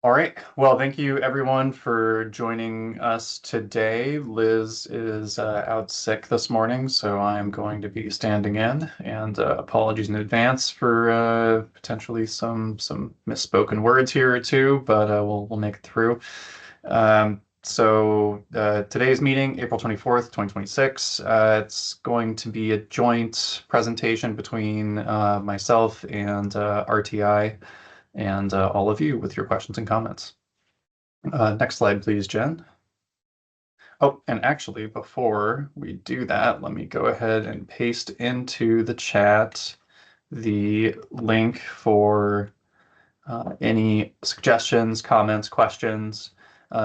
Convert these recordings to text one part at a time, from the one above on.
All right. Well, thank you everyone for joining us today. Liz is out sick this morning, so I'm going to be standing in. And apologies in advance for potentially some misspoken words here or two, but we'll make it through. Today's meeting, April 24th, 2026, it's going to be a joint presentation between myself and RTI and all of you with your questions and comments. Next slide, please, Jen. Oh, and actually, before we do that, let me go ahead and paste into the chat the link for any suggestions, comments, questions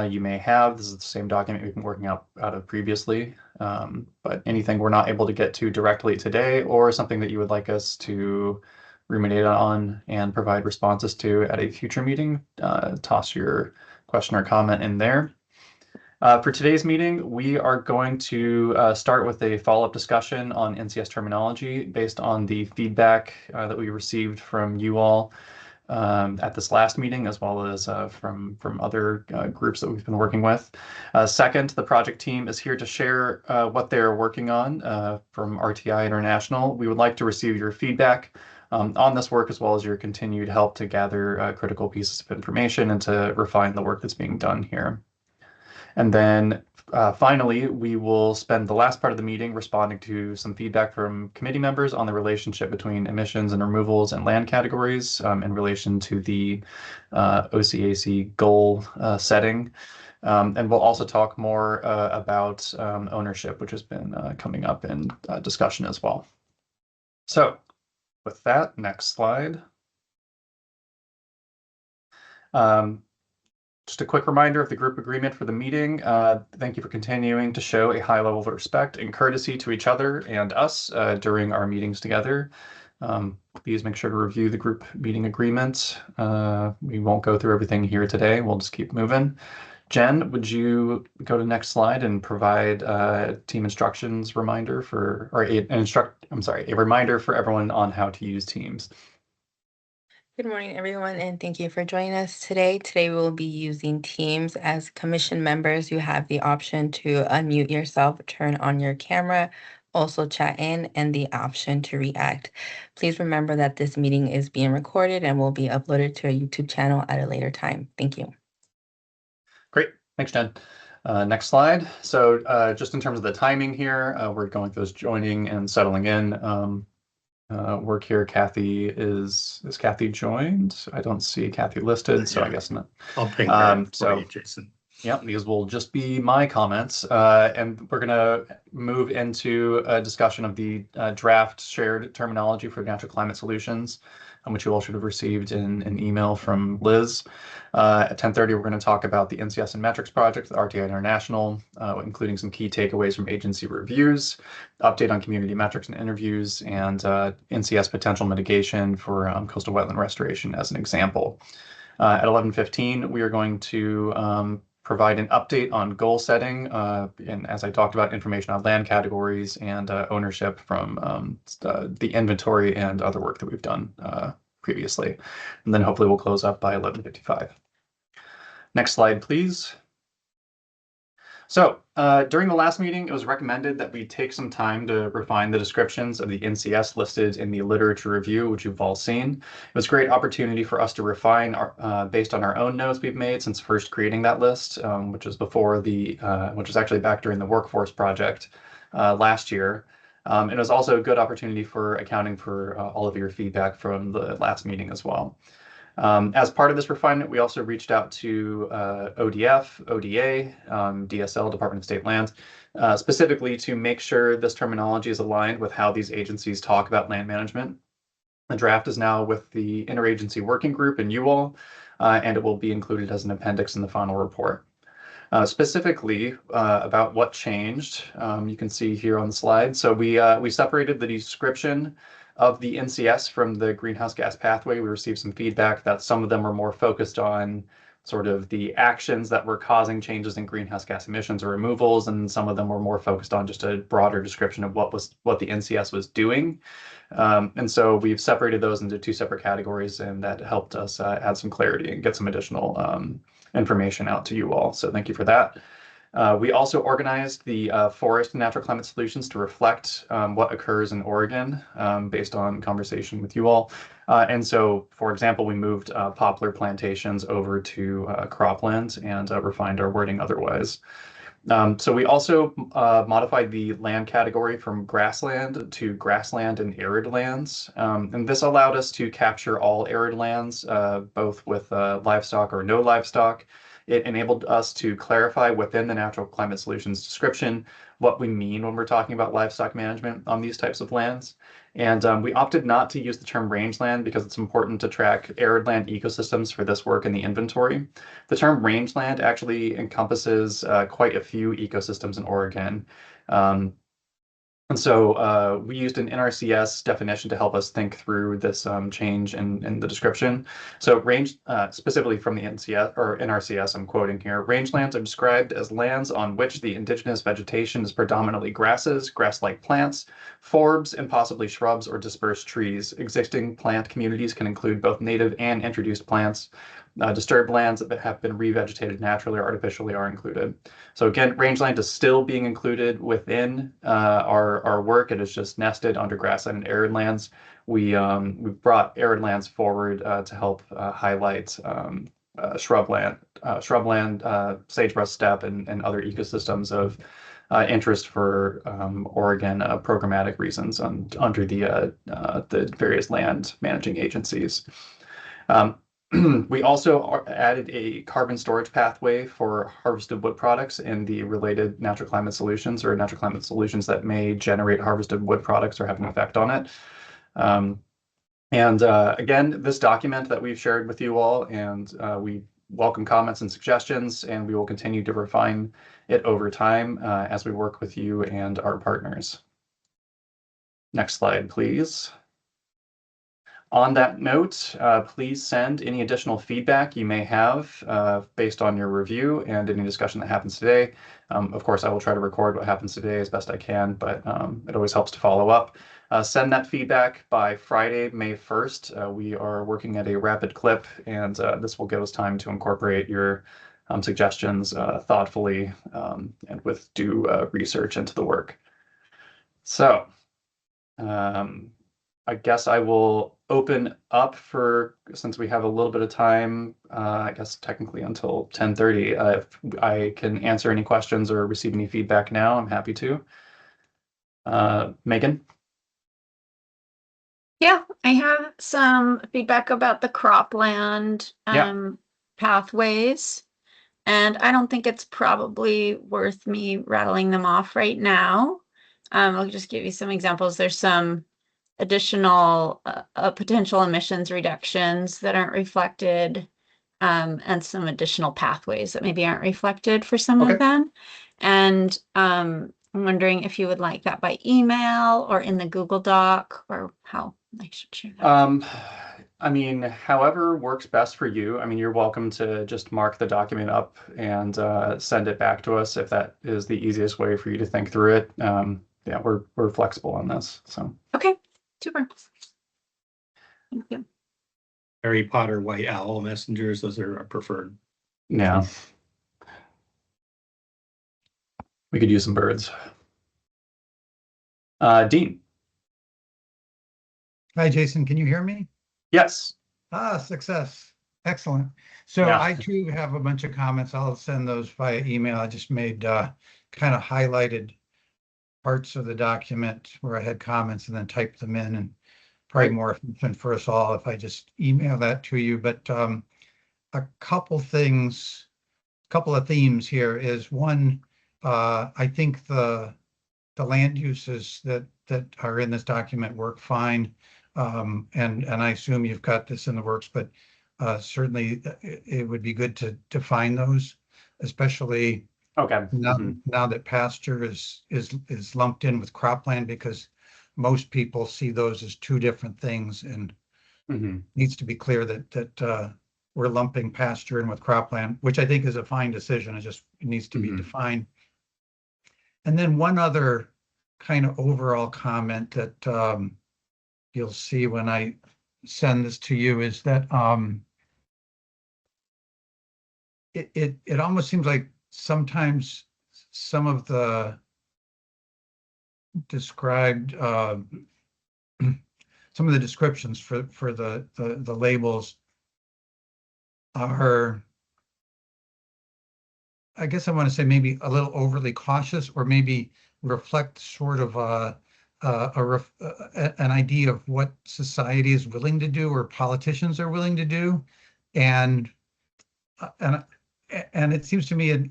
you may have. This is the same document we've been working out of previously, but anything we're not able to get to directly today or something that you would like us to ruminate on and provide responses to at a future meeting, toss your question or comment in there. For today's meeting, we are going to start with a follow-up discussion on NCS terminology based on the feedback that we received from you all at this last meeting, as well as from other groups that we've been working with. Second, the project team is here to share what they're working on from RTI International. We would like to receive your feedback on this work, as well as your continued help to gather critical pieces of information and to refine the work that's being done here. And then finally, we will spend the last part of the meeting responding to some feedback from committee members on the relationship between emissions and removals and land categories in relation to the OCAC goal setting. And we'll also talk more about ownership, which has been coming up in discussion as well. So with that, next slide. Just a quick reminder of the group agreement for the meeting. Thank you for continuing to show a high level of respect and courtesy to each other and us during our meetings together. Please make sure to review the group meeting agreement. We won't go through everything here today. We'll just keep moving. Jen, would you go to the next slide and provide team instructions reminder for, or a reminder for everyone on how to use Teams. Good morning, everyone, and thank you for joining us today. Today, we will be using Teams. As commission members, you have the option to unmute yourself, turn on your camera, also chat in, and the option to react. Please remember that this meeting is being recorded and will be uploaded to a YouTube channel at a later time. Thank you. Great. Thanks, Jen. Next slide. So just in terms of the timing here, we're going through this joining and settling in. Work here. Kathy is Kathy joined? I don't see Kathy listed, so I guess not. I'll ping her for you, Jason. Yeah, these will just be my comments, and we're going to move into a discussion of the draft shared terminology for natural climate solutions, which you all should have received in an email from Liz. At 10:30, we're going to talk about the NCS and Metrics project with RTI International, including some key takeaways from agency reviews, update on community metrics and interviews, and NCS potential mitigation for coastal wetland restoration as an example. At 11:15, we are going to provide an update on goal setting, and as I talked about, information on land categories and ownership from the inventory and other work that we've done previously. And then hopefully we'll close up by 11:55. Next slide, please. So during the last meeting, it was recommended that we take some time to refine the descriptions of the NCS listed in the literature review, which you've all seen. It was a great opportunity for us to refine based on our own notes we've made since first creating that list, which was actually back during the workforce project last year. It was also a good opportunity for accounting for all of your feedback from the last meeting as well. As part of this refinement, we also reached out to ODF, ODA, DSL, Department of State Lands, specifically to make sure this terminology is aligned with how these agencies talk about land management. The draft is now with the Interagency Working Group and you all, and it will be included as an appendix in the final report. Specifically about what changed, you can see here on the slide. So we separated the description of the NCS from the greenhouse gas pathway. We received some feedback that some of them are more focused on sort of the actions that were causing changes in greenhouse gas emissions or removals, and some of them were more focused on just a broader description of what the NCS was doing. And so we've separated those into two separate categories, and that helped us add some clarity and get some additional information out to you all. So thank you for that. We also organized the forest and natural climate solutions to reflect what occurs in Oregon based on conversation with you all. And so, for example, we moved poplar plantations over to cropland and refined our wording otherwise. So we also modified the land category from grassland to grassland and arid lands. And this allowed us to capture all arid lands, both with livestock or no livestock. It enabled us to clarify within the natural climate solutions description what we mean when we're talking about livestock management on these types of lands. And we opted not to use the term rangeland because it's important to track arid land ecosystems for this work in the inventory. The term rangeland actually encompasses quite a few ecosystems in Oregon. And so we used an NRCS definition to help us think through this change in the description. So range, specifically from the NCS or NRCS, I'm quoting here, rangelands are described as lands on which the indigenous vegetation is predominantly grasses, grass-like plants, forbs, and possibly shrubs or dispersed trees. Existing plant communities can include both native and introduced plants. Disturbed lands that have been revegetated naturally or artificially are included. So again, rangeland is still being included within our work. It is just nested under grassland and arid lands. We brought arid lands forward to help highlight shrubland, sagebrush steppe, and other ecosystems of interest for Oregon programmatic reasons under the various land managing agencies. We also added a carbon storage pathway for harvested wood products in the related natural climate solutions or natural climate solutions that may generate harvested wood products or have an effect on it. Again, this document that we've shared with you all, and we welcome comments and suggestions, and we will continue to refine it over time as we work with you and our partners. Next slide, please. On that note, please send any additional feedback you may have based on your review and any discussion that happens today. Of course, I will try to record what happens today as best I can, but it always helps to follow up. Send that feedback by Friday, May 1st. We are working at a rapid clip, and this will give us time to incorporate your suggestions thoughtfully and with due research into the work. So, I guess I will open up for, since we have a little bit of time, I guess technically until 10:30. If I can answer any questions or receive any feedback now, I'm happy to. Megan? Yeah, I have some feedback about the cropland pathways, and I don't think it's probably worth me rattling them off right now. I'll just give you some examples. There's some additional potential emissions reductions that aren't reflected, and some additional pathways that maybe aren't reflected for some of them. And I'm wondering if you would like that by email or in the Google Doc, or how I should share that. I mean, however works best for you. I mean, you're welcome to just mark the document up and send it back to us if that is the easiest way for you to think through it. Yeah, we're flexible on this. So okay. Super. Thank you. Harry Potter, White Owl messengers, those are our preferred. Yeah. We could use some birds. Dean. Hi, Jason. Can you hear me? Yes. Success. Excellent. So Yeah. I too have a bunch of comments. I'll send those via email. I just made kind of highlighted parts of the document where I had comments and then typed them in, and probably more efficient for us all if I just email that to you. But a couple of themes here is one, I think the land uses that are in this document work fine. And I assume you've got this in the works, but certainly it would be good to define those, especially now that pasture is lumped in with cropland, because most people see those as two different things, and needs to be clear that we're lumping pasture in with cropland, which I think is a fine decision. It needs to be Mhm. defined. And then one other kind of overall comment that you'll see when I send this to you is that it almost seems like sometimes some of the described some of the descriptions for the labels are, I guess I want to say, maybe a little overly cautious, or maybe reflect sort of an idea of what society is willing to do or politicians are willing to do. And it seems to me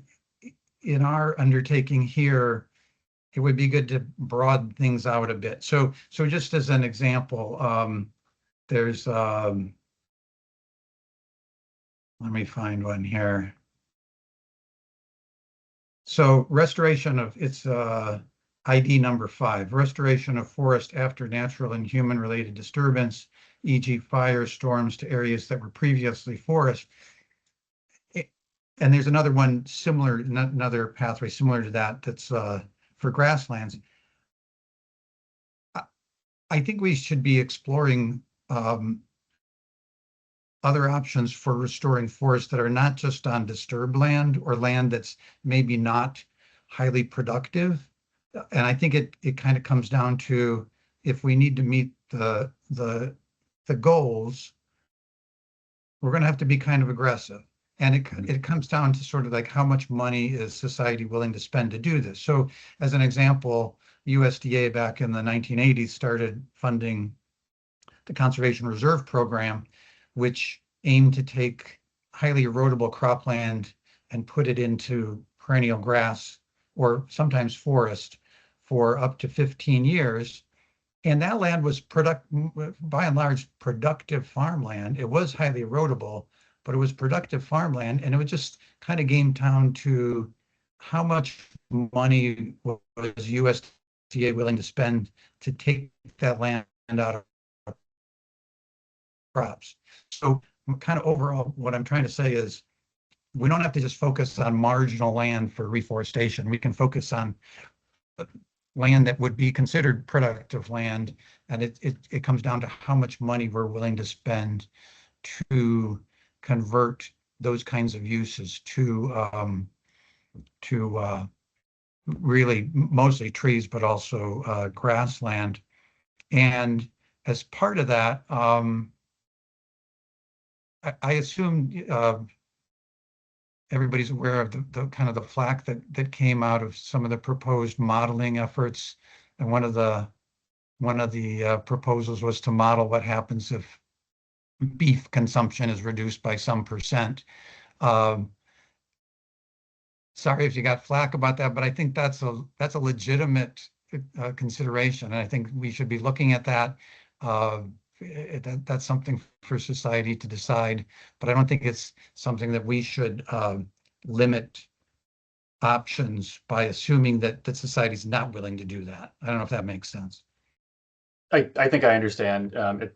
in our undertaking here, it would be good to broaden things out a bit. So just as an example, there's let me find one here. So restoration of, it's ID number 5, restoration of forest after natural and human related disturbance, e.g. fires, storms, to areas that were previously forest. And there's another one similar, another pathway similar to that, that's for grasslands. I think we should be exploring other options for restoring forests that are not just on disturbed land or land that's maybe not highly productive. And I think it kind of comes down to, if we need to meet the goals, we're going to have to be kind of aggressive. And it comes down to sort of like, how much money is society willing to spend to do this? So as an example, USDA back in the 1980s started funding the Conservation Reserve Program, which aimed to take highly erodible cropland and put it into perennial grass or sometimes forest for up to 15 years. And that land was by and large productive farmland. It was highly erodible, but it was productive farmland. And it was just kind of came down to how much money was USDA willing to spend to take that land out of crops. So kind of overall, what I'm trying to say is, we don't have to just focus on marginal land for reforestation. We can focus on land that would be considered productive land. And it comes down to how much money we're willing to spend to convert those kinds of uses to really mostly trees, but also grassland. And as part of that, I assume everybody's aware of the kind of the flack that came out of some of the proposed modeling efforts. And one of the proposals was to model what happens if beef consumption is reduced by some percent. Sorry if you got flack about that, but I think that's a legitimate consideration, and I think we should be looking at that. That's something for society to decide, but I don't think it's something that we should limit options by assuming that society's not willing to do that. I don't know if that makes sense. I think I understand.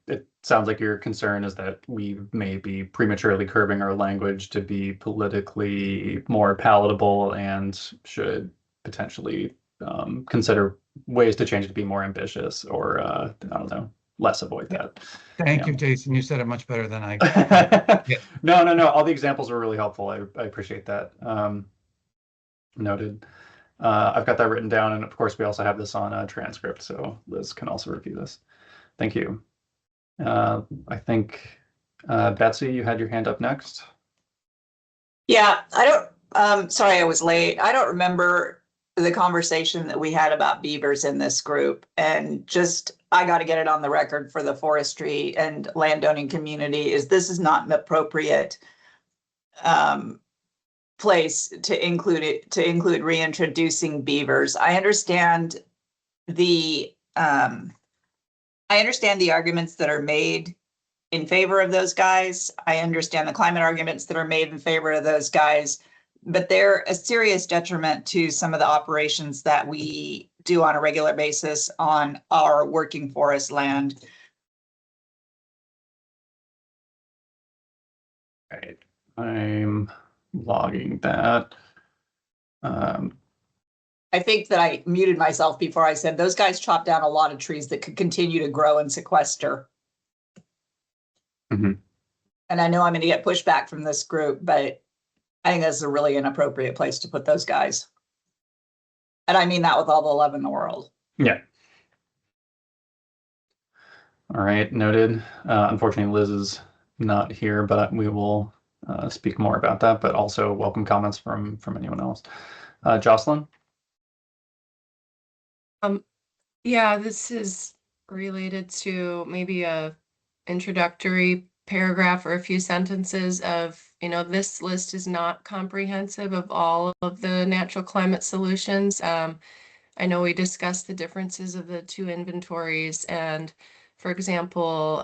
It sounds like your concern is that we may be prematurely curbing our language to be politically more palatable, and should potentially consider ways to change it to be more ambitious, or I don't know, less avoid that. Thank Yeah. you, Jason. You said it much better than I. No. All the examples were really helpful. I appreciate that. Noted. I've got that written down, and of course we also have this on a transcript, so Liz can also review this. Thank you. I think Betsy, you had your hand up next. Yeah, I don't, sorry I was late. I don't remember the conversation that we had about beavers in this group, and just, I got to get it on the record for the forestry and landowning community, is this is not an appropriate place to include reintroducing beavers. I understand the arguments that are made in favor of those guys. I understand the climate arguments that are made in favor of those guys, but they're a serious detriment to some of the operations that we do on a regular basis on our working forest land. Right. I'm logging that. I think that I muted myself before I said those guys chopped down a lot of trees that could continue to grow and sequester. Mhm. And I know I'm going to get pushback from this group, but I think that's a really inappropriate place to put those guys. And I mean that with all the love in the world. Yeah. All right, noted. Unfortunately, Liz is not here, but we will speak more about that, but also welcome comments from anyone else. Jocelyn? Yeah, this is related to maybe a introductory paragraph or a few sentences of, this list is not comprehensive of all of the natural climate solutions. I know we discussed the differences of the two inventories and, for example,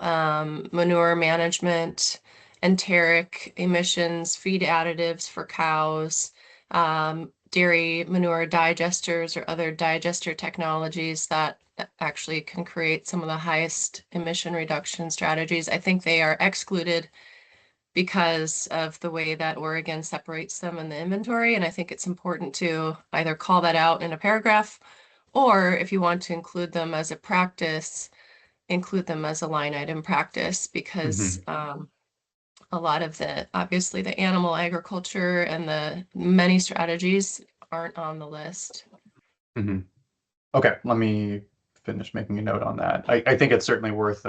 manure management, enteric emissions, feed additives for cows, dairy manure digesters or other digester technologies that actually can create some of the highest emission reduction strategies. I think they are excluded because of the way that Oregon separates them in the inventory. And I think it's important to either call that out in a paragraph, or if you want to include them as a practice, include them as a line item practice, because a lot of obviously the animal agriculture and the many strategies aren't on the list. Mm-hmm. Okay, let me finish making a note on that. I think it's certainly worth,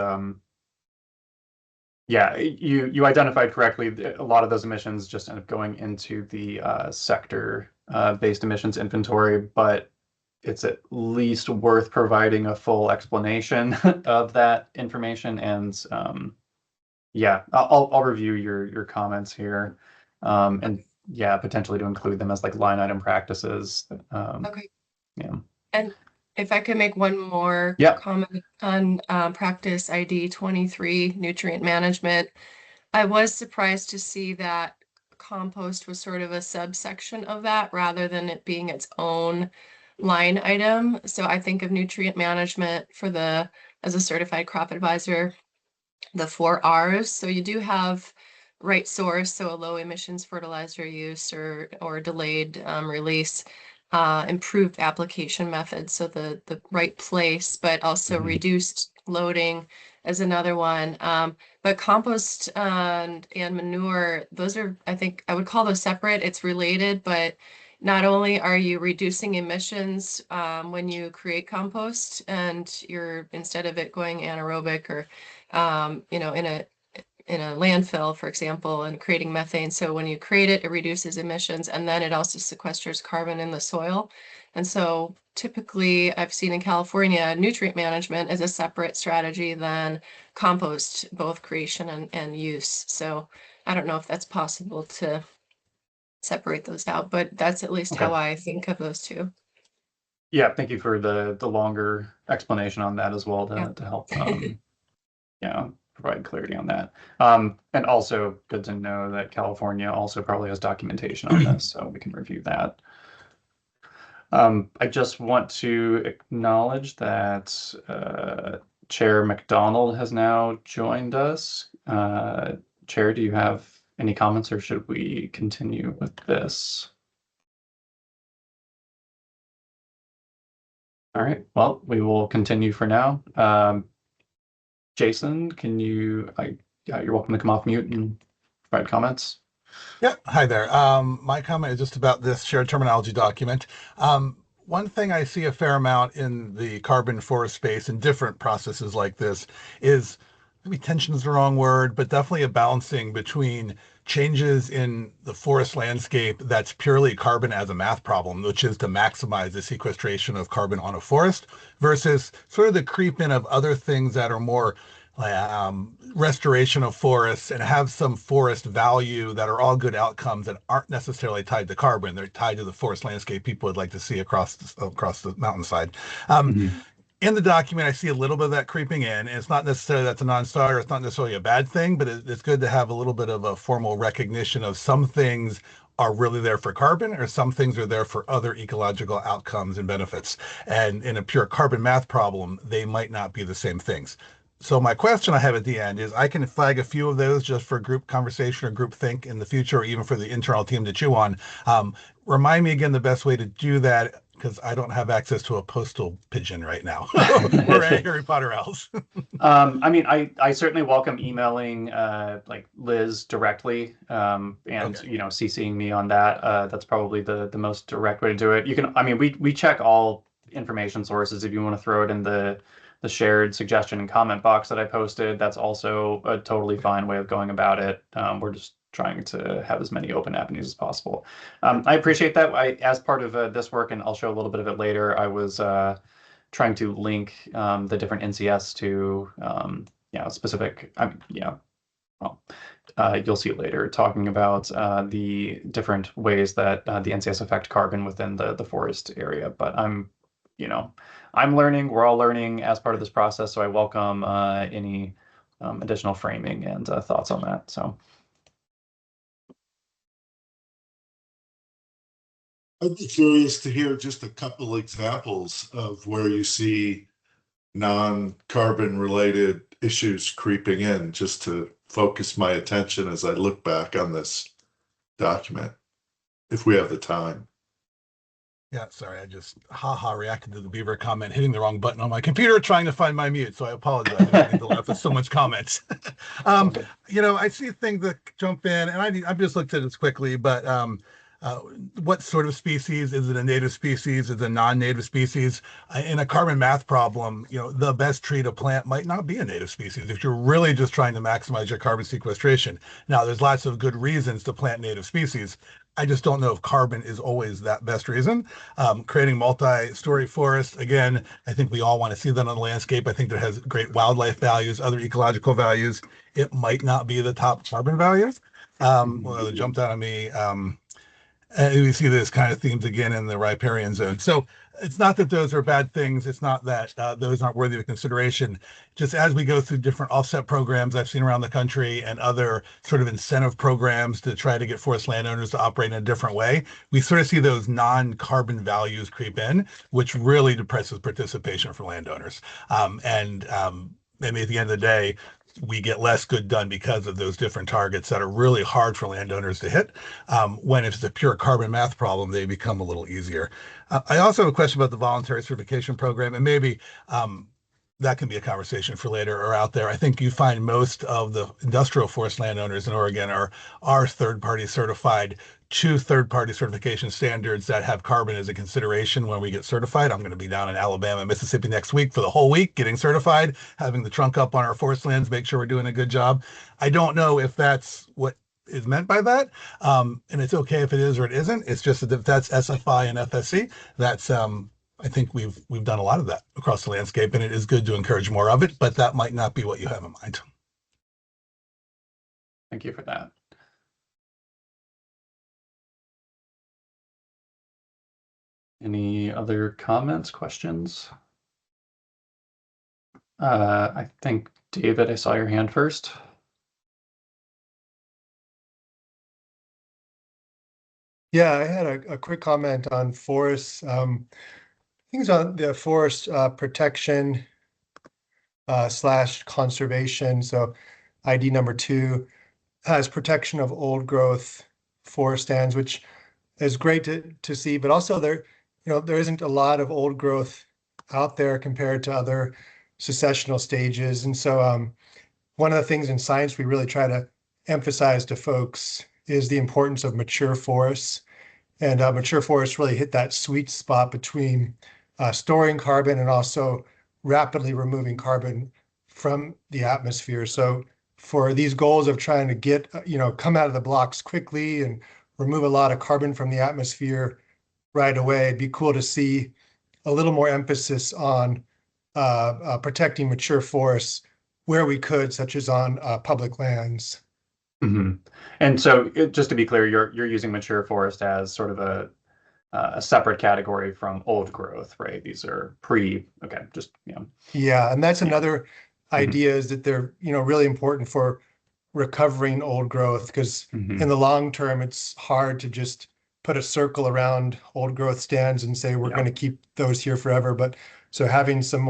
yeah, you identified correctly. A lot of those emissions just end up going into the sector based emissions inventory, but it's at least worth providing a full explanation of that information. And yeah, I'll review your comments here, and yeah, potentially to include them as like line item practices. Okay. Yeah. And if I could make one more Yeah. comment on practice ID 23, nutrient management. I was surprised to see that compost was sort of a subsection of that rather than it being its own line item. So I think of nutrient management as a certified crop advisor, the 4 Rs. So you do have right source, so a low emissions fertilizer use or delayed release, improved application methods, so the right place, but also reduced loading is another one. But compost and manure, those are, I think I would call those separate. It's related, but not only are you reducing emissions when you create compost and you're, instead of it going anaerobic or in a landfill, for example, and creating methane. So when you create it, it reduces emissions, and then it also sequesters carbon in the soil. And so typically I've seen in California, nutrient management is a separate strategy than compost, both creation and use. So I don't know if that's possible to separate those out, but that's at least how I think of those two. Yeah, thank you for the longer explanation on that as well to help yeah, provide clarity on that. And also good to know that California also probably has documentation on this, so we can review that. I just want to acknowledge that Chair McDonald has now joined us. Chair, do you have any comments, or should we continue with this? All right, well, we will continue for now. Jason, you're welcome to come off mute and provide comments. Yeah, hi there. My comment is just about this shared terminology document. One thing I see a fair amount in the carbon forest space in different processes like this is, maybe tension is the wrong word, but definitely a balancing between changes in the forest landscape that's purely carbon as a math problem, which is to maximize the sequestration of carbon on a forest, versus sort of the creep in of other things that are more restoration of forests and have some forest value that are all good outcomes that aren't necessarily tied to carbon. They're tied to the forest landscape people would like to see across the mountainside. In the document, I see a little bit of that creeping in. And it's not necessarily that's a non-starter. It's not necessarily a bad thing, but it's good to have a little bit of a formal recognition of some things are really there for carbon, or some things are there for other ecological outcomes and benefits. And in a pure carbon math problem, they might not be the same things. So my question I have at the end is, I can flag a few of those just for group conversation or group think in the future, or even for the internal team to chew on. Remind me again the best way to do that, because I don't have access to a postal pigeon right now or any Harry Potter else. I mean, I certainly welcome emailing like Liz directly, and Okay. you know, CCing me on that. That's probably the most direct way to do it. You can, I mean, we check all information sources. If you want to throw it in the shared suggestion and comment box that I posted, that's also a totally fine way of going about it. We're just trying to have as many open avenues as possible. I appreciate that. As part of this work, and I'll show a little bit of it later, I was trying to link the different NCS to specific. Well, you'll see it later, talking about the different ways that the NCS affect carbon within the forest area. But I'm learning. We're all learning as part of this process, so I welcome any additional framing and thoughts on that. So. I'd be curious to hear just a couple examples of where you see non-carbon related issues creeping in, just to focus my attention as I look back on this document, if we have the time. Yeah, sorry, I just reacted to the beaver comment, hitting the wrong button on my computer, trying to find my mute. So I apologize. I didn't mean to laugh at so much comments. I see things that jump in, and I've just looked at this quickly, but what sort of species? Is it a native species? Is it a non-native species? In a carbon math problem, the best tree to plant might not be a native species if you're really just trying to maximize your carbon sequestration. Now, there's lots of good reasons to plant native species. I just don't know if carbon is always that best reason. Creating multi-story forests, again, I think we all want to see that on the landscape. I think that has great wildlife values, other ecological values. It might not be the top carbon values. Well, it jumped out at me. And we see this kind of themes again in the riparian zone. So it's not that those are bad things. It's not that those aren't worthy of consideration. Just as we go through different offset programs I've seen around the country and other sort of incentive programs to try to get forest landowners to operate in a different way, we sort of see those non-carbon values creep in, which really depresses participation for landowners. Maybe at the end of the day, we get less good done because of those different targets that are really hard for landowners to hit. When it's a pure carbon math problem, they become a little easier. I also have a question about the voluntary certification program, and maybe that can be a conversation for later or out there. I think you find most of the industrial forest landowners in Oregon are third-party certified to third-party certification standards that have carbon as a consideration when we get certified. I'm going to be down in Alabama and Mississippi next week for the whole week getting certified, having the trunk up on our forest lands, make sure we're doing a good job. I don't know if that's what is meant by that. And it's okay if it is or it isn't. It's just that if that's SFI and FSC, that's I think we've done a lot of that across the landscape, and it is good to encourage more of it, but that might not be what you have in mind. Thank you for that. Any other comments, questions? I think, David, I saw your hand first. Yeah, I had a quick comment on forests. Things on the forest protection / conservation. So ID number 2 has protection of old growth forest stands, which is great to see, but also there isn't a lot of old growth out there compared to other successional stages. And so one of the things in science we really try to emphasize to folks is the importance of mature forests. And mature forests really hit that sweet spot between storing carbon and also rapidly removing carbon from the atmosphere. So for these goals of trying to get, come out of the blocks quickly and remove a lot of carbon from the atmosphere right away, it'd be cool to see a little more emphasis on protecting mature forests where we could, such as on public lands. Mm-hmm. And so just to be clear, you're using mature forest as sort of a separate category from old growth, right? These are Yeah, and that's another idea, is that they're really important for recovering old growth, because in the long term it's hard to just put a circle around old growth stands and say we're going to keep those here forever. But so having some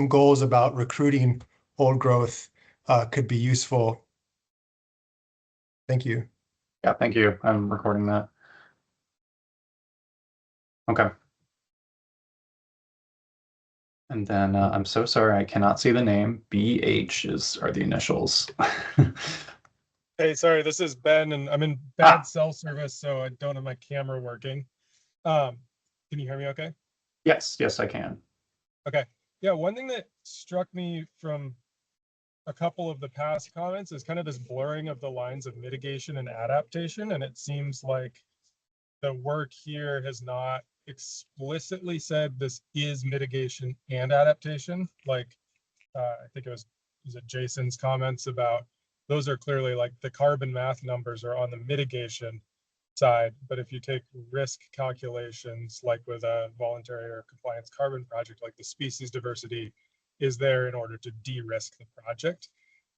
goals about recruiting old growth could be useful. Thank you. Yeah, thank you. I'm recording that. Okay. And then I'm so sorry, I cannot see the name. BH are the initials. Hey, sorry, this is Ben, and I'm in bad cell service, so I don't have my camera working. Can you hear me okay? Yes, I can. Okay. Yeah, one thing that struck me from a couple of the past comments is kind of this blurring of the lines of mitigation and adaptation, and it seems like the work here has not explicitly said this is mitigation and adaptation. Like, I think it was Jason's comments about those are clearly like the carbon math numbers are on the mitigation side, but if you take risk calculations, like with a voluntary or compliance carbon project, like the species diversity is there in order to de-risk the project,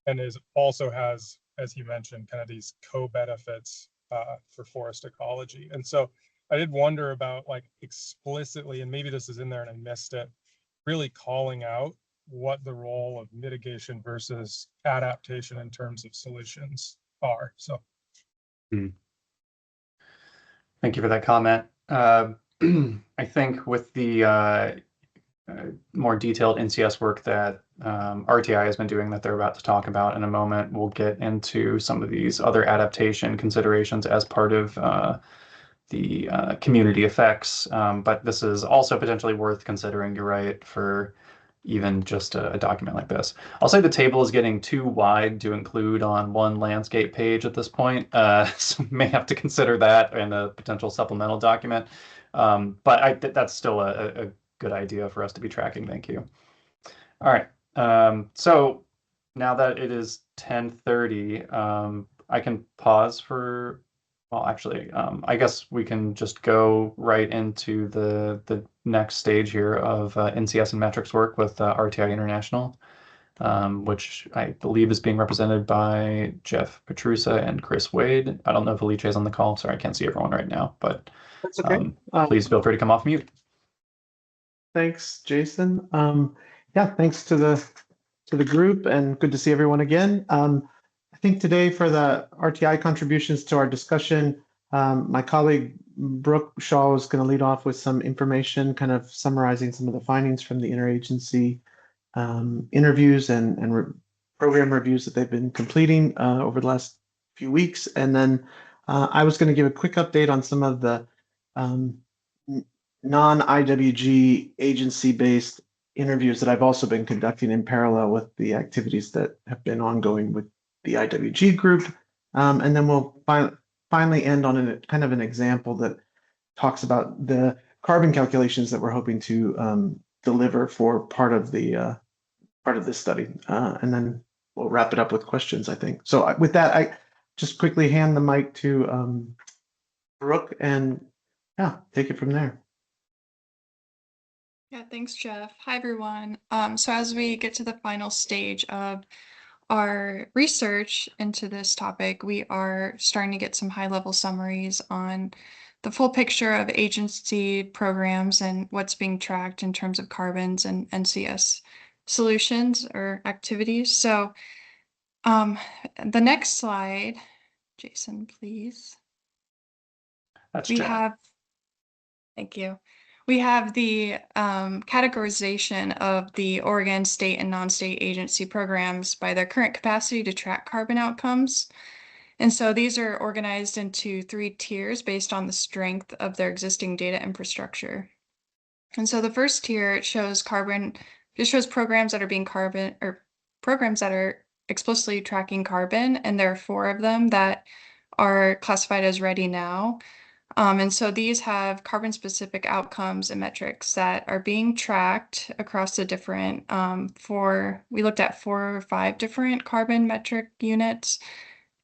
and is also has, as he mentioned, kind of these co-benefits for forest ecology. And so I did wonder about like explicitly, and maybe this is in there and I missed it, really calling out what the role of mitigation versus adaptation in terms of solutions are. So Thank you for that comment. I think with the more detailed NCS work that RTI has been doing that they're about to talk about in a moment, we'll get into some of these other adaptation considerations as part of the community effects. But this is also potentially worth considering, you're right, for even just a document like this. I'll say the table is getting too wide to include on one landscape page at this point, so may have to consider that in a potential supplemental document. But that's still a good idea for us to be tracking. Thank you. All right. So now that it is 10:30, I can pause for, well, actually, I guess we can just go right into the next stage here of NCS and metrics work with RTI International, which I believe is being represented by Jeff Petrusa and Chris Wade. I don't know if Alicia is on the call. Sorry, I can't see everyone right now, but That's okay. Please feel free to come off mute. Thanks, Jason. Yeah, thanks to the group, and good to see everyone again. I think today for the RTI contributions to our discussion, my colleague Brooke Shaw is going to lead off with some information, kind of summarizing some of the findings from the interagency interviews and program reviews that they've been completing over the last few weeks. And then I was going to give a quick update on some of the non-IWG agency-based interviews that I've also been conducting in parallel with the activities that have been ongoing with the IWG group. And then we'll finally end on a kind of an example that talks about the carbon calculations that we're hoping to deliver for part of this study. And then we'll wrap it up with questions, I think. So with that, I just quickly hand the mic to Brooke, and yeah, take it from there. Yeah, thanks, Jeff. Hi, everyone. So as we get to the final stage of our research into this topic, we are starting to get some high-level summaries on the full picture of agency programs and what's being tracked in terms of carbons and NCS solutions or activities. So the next slide, Jason, please. That's We Jeff. have, thank you. We have the categorization of the Oregon state and non-state agency programs by their current capacity to track carbon outcomes. And so these are organized into 3 tiers based on the strength of their existing data infrastructure. And so the first tier, it shows programs that are being programs that are explicitly tracking carbon, and there are 4 of them that are classified as ready now. And so these have carbon-specific outcomes and metrics that are being tracked across the different, we looked at 4 or 5 different carbon metric units.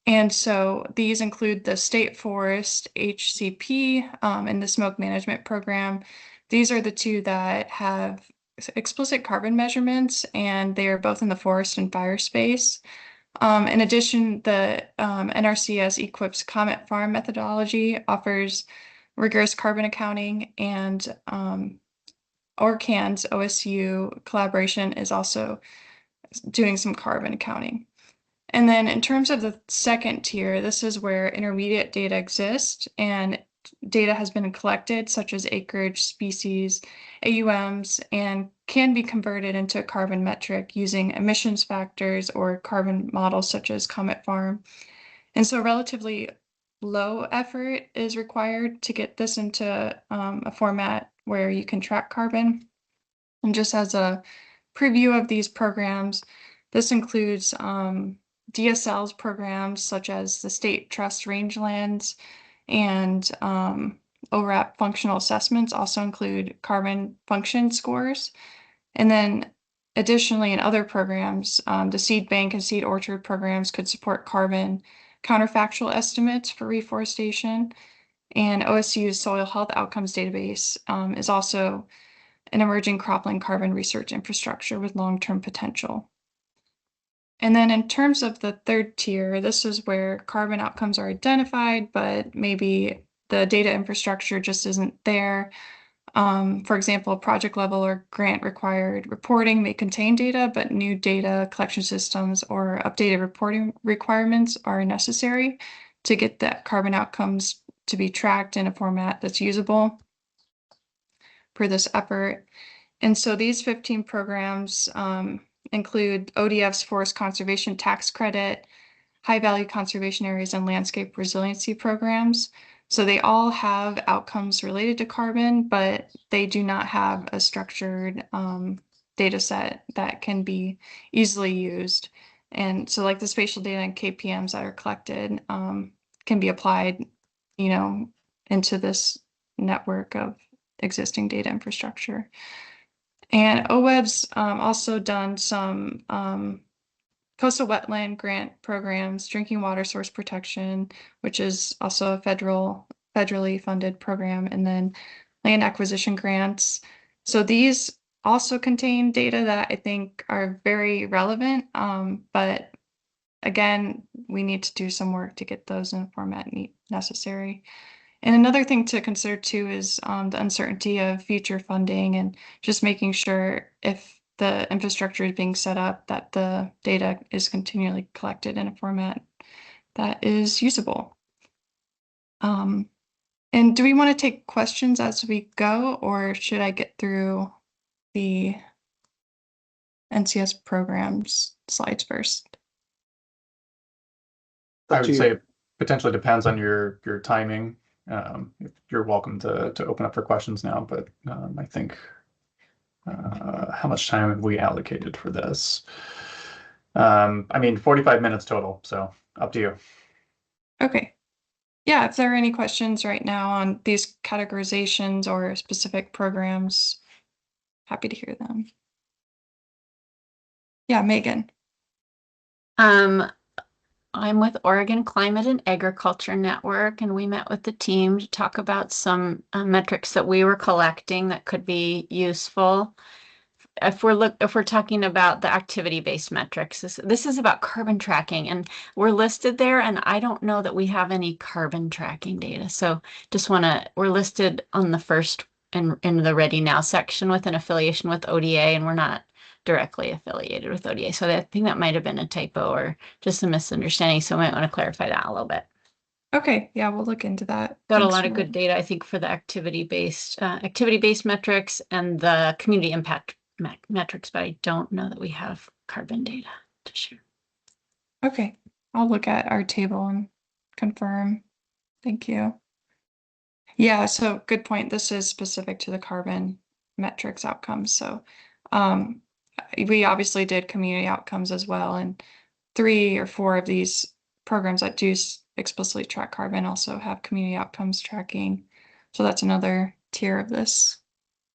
And so these include the State Forest, HCP, and the Smoke Management Program. These are the 2 that have explicit carbon measurements, and they are both in the forest and fire space. In addition, the NRCS equips Comet Farm methodology offers rigorous carbon accounting, and ORCAN's OSU collaboration is also doing some carbon accounting. And then in terms of the second tier, this is where intermediate data exists and data has been collected, such as acreage, species, AUMs, and can be converted into a carbon metric using emissions factors or carbon models such as Comet Farm. And so relatively low effort is required to get this into a format where you can track carbon. And just as a preview of these programs, this includes DSL's programs such as the State Trust Rangelands and ORAP functional assessments also include carbon function scores. And then additionally in other programs, the Seed Bank and Seed Orchard programs could support carbon counterfactual estimates for reforestation. And OSU's Soil Health Outcomes Database is also an emerging cropland carbon research infrastructure with long-term potential. And then in terms of the third tier, this is where carbon outcomes are identified, but maybe the data infrastructure just isn't there. For example, project level or grant required reporting may contain data, but new data collection systems or updated reporting requirements are necessary to get that carbon outcomes to be tracked in a format that's usable for this effort. And so these 15 programs include ODF's Forest Conservation Tax Credit, High Value Conservation Areas, and Landscape Resiliency programs. So they all have outcomes related to carbon, but they do not have a structured data set that can be easily used. And so like the spatial data and KPMs that are collected can be applied, you know, into this network of existing data infrastructure. And OWEB's also done some coastal wetland grant programs, drinking water source protection, which is also a federally funded program, and then land acquisition grants. So these also contain data that I think are very relevant, but again, we need to do some work to get those in the format necessary. And another thing to consider too is the uncertainty of future funding and just making sure if the infrastructure is being set up that the data is continually collected in a format that is usable. And do we want to take questions as we go, or should I get through the NCS programs slides first? I would say it potentially depends on your timing. You're welcome to open up for questions now, but I think how much time have we allocated for this? I mean, 45 minutes total, so up to you. Okay. Yeah, if there are any questions right now on these categorizations or specific programs, happy to hear them. Yeah, Megan. I'm with Oregon Climate and Agriculture Network, and we met with the team to talk about some metrics that we were collecting that could be useful. If we're talking about the activity-based metrics, this is about carbon tracking, and we're listed there, and I don't know that we have any carbon tracking data. So we're listed on the first in the Ready Now section with an affiliation with ODA, and we're not directly affiliated with ODA. So I think that might have been a typo or just a misunderstanding. So I might want to clarify that a little bit. Okay, yeah, we'll look into that. Got a lot of good data, I think, for the activity-based metrics and the community impact metrics, but I don't know that we have carbon data to share. Okay, I'll look at our table and confirm. Thank you. Yeah, so good point. This is specific to the carbon metrics outcomes. So we obviously did community outcomes as well, and 3 or 4 of these programs that do explicitly track carbon also have community outcomes tracking. So that's another tier of this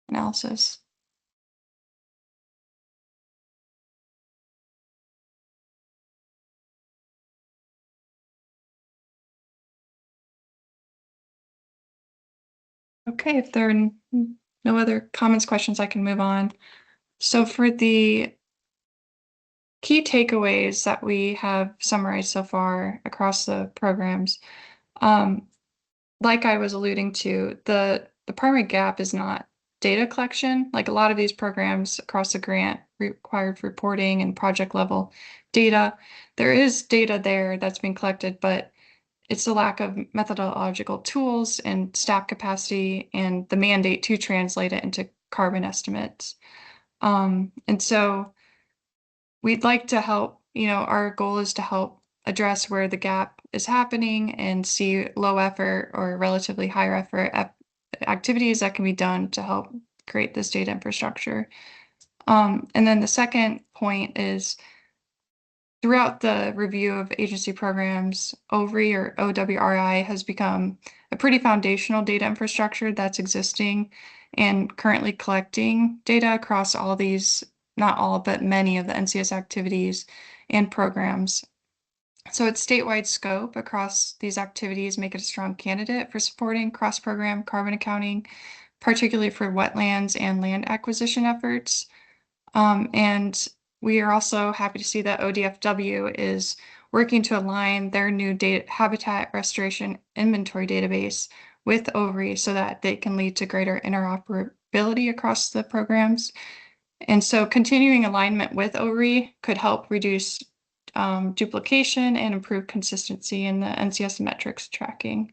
analysis. Okay, if there are no other comments, questions, I can move on. So for the key takeaways that we have summarized so far across the programs, like I was alluding to, the primary gap is not data collection. Like a lot of these programs across the grant required reporting and project level data. There is data there that's being collected, but it's the lack of methodological tools and staff capacity and the mandate to translate it into carbon estimates. And so we'd like to help, our goal is to help address where the gap is happening and see low effort or relatively higher effort activities that can be done to help create this data infrastructure. And then the second point is throughout the review of agency programs, OVRI or OWRI has become a pretty foundational data infrastructure that's existing and currently collecting data across all these, not all, but many of the NCS activities and programs. So its statewide scope across these activities make it a strong candidate for supporting cross-program carbon accounting, particularly for wetlands and land acquisition efforts. And we are also happy to see that ODFW is working to align their new data habitat restoration inventory database with OVRI so that they can lead to greater interoperability across the programs. And so continuing alignment with OVRI could help reduce duplication and improve consistency in the NCS metrics tracking.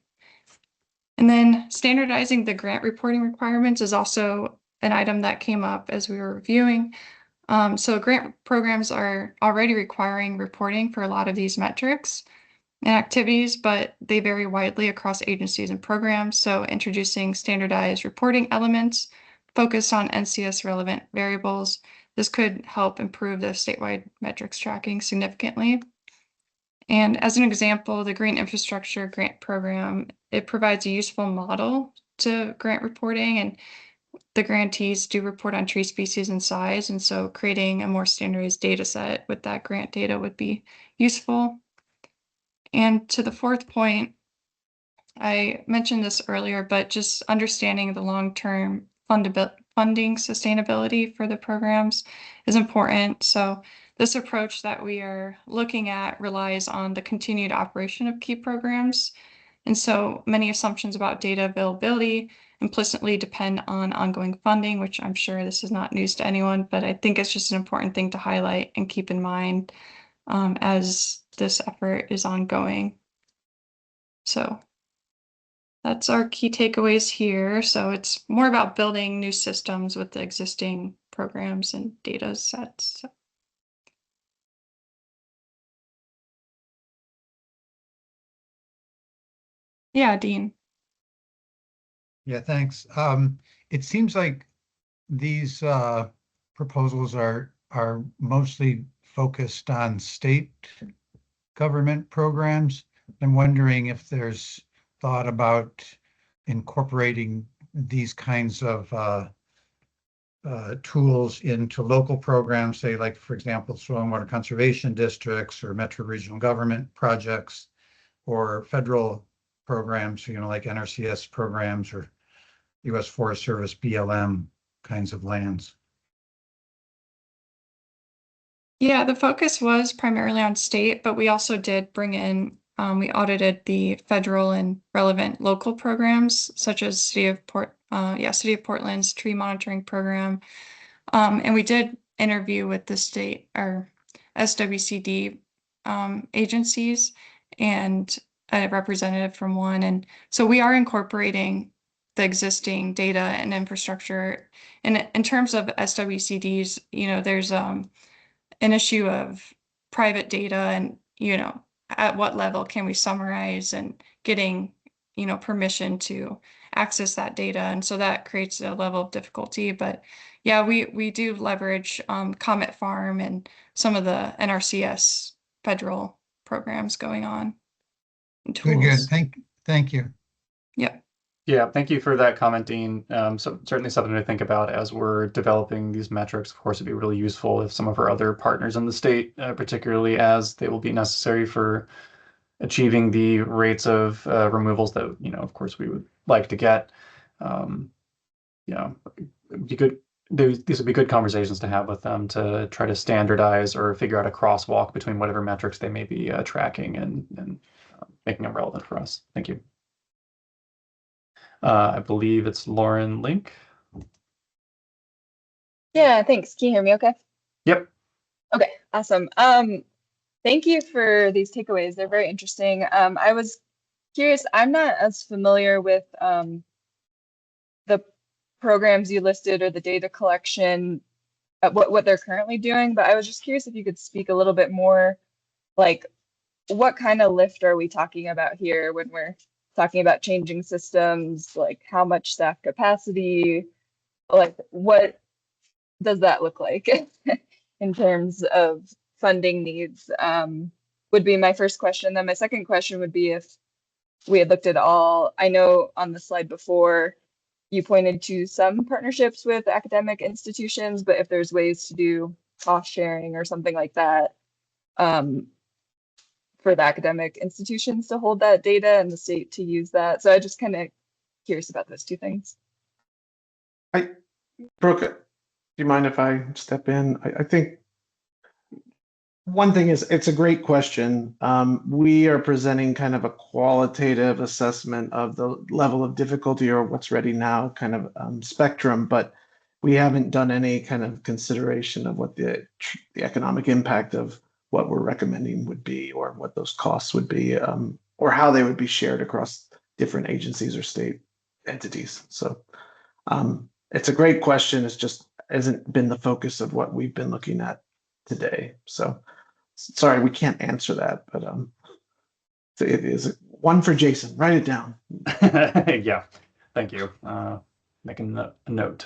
And then standardizing the grant reporting requirements is also an item that came up as we were reviewing. So grant programs are already requiring reporting for a lot of these metrics and activities, but they vary widely across agencies and programs. So introducing standardized reporting elements focused on NCS relevant variables, this could help improve the statewide metrics tracking significantly. And as an example, the Green Infrastructure Grant Program, it provides a useful model to grant reporting, and the grantees do report on tree species and size. And so creating a more standardized data set with that grant data would be useful. And to the fourth point, I mentioned this earlier, but just understanding the long-term funding sustainability for the programs is important. So this approach that we are looking at relies on the continued operation of key programs. And so many assumptions about data availability implicitly depend on ongoing funding, which I'm sure this is not news to anyone, but I think it's just an important thing to highlight and keep in mind as this effort is ongoing. So that's our key takeaways here. So it's more about building new systems with the existing programs and data sets. So. Yeah, Dean. Yeah, thanks. It seems like these proposals are mostly focused on state government programs. I'm wondering if there's thought about incorporating these kinds of tools into local programs, say like, for example, stormwater conservation districts or metro regional government projects, or federal programs, like NRCS programs or U.S. Forest Service BLM kinds of lands. Yeah, the focus was primarily on state, but we also did bring in, we audited the federal and relevant local programs, such as City of Portland's tree monitoring program. And we did interview with the state or SWCD agencies and a representative from one. And so we are incorporating the existing data and infrastructure. And in terms of SWCDs, there's an issue of private data and, at what level can we summarize and getting, permission to access that data. And so that creates a level of difficulty. But yeah, we do leverage Comet Farm and some of the NRCS federal programs going on. Good. Thank you. Yep. Yeah, thank you for that comment, Dean. So certainly something to think about as we're developing these metrics. Of course, it'd be really useful if some of our other partners in the state, particularly as they will be necessary for achieving the rates of removals that, of course, we would like to get. It'd be good. These would be good conversations to have with them to try to standardize or figure out a crosswalk between whatever metrics they may be tracking and making them relevant for us. Thank you. I believe it's Lauren Link. Yeah, thanks. Can you hear me okay? Yep. Okay, awesome. Thank you for these takeaways. They're very interesting. I was curious, I'm not as familiar with the programs you listed or the data collection, what they're currently doing, but I was just curious if you could speak a little bit more, like what kind of lift are we talking about here when we're talking about changing systems, like how much staff capacity, like what does that look like in terms of funding needs? Would be my first question. Then my second question would be if we had looked at all, I know on the slide before you pointed to some partnerships with academic institutions, but if there's ways to do cost sharing or something like that for the academic institutions to hold that data and the state to use that. So I just kind of curious about those two things. Brooke, do you mind if I step in? I think one thing is, it's a great question. We are presenting kind of a qualitative assessment of the level of difficulty or what's ready now kind of spectrum, but we haven't done any kind of consideration of what the economic impact of what we're recommending would be, or what those costs would be, or how they would be shared across different agencies or state entities. So it's a great question. It's just hasn't been the focus of what we've been looking at today. So sorry, we can't answer that, but it is one for Jason. Write it down. Yeah, thank you. Making a note.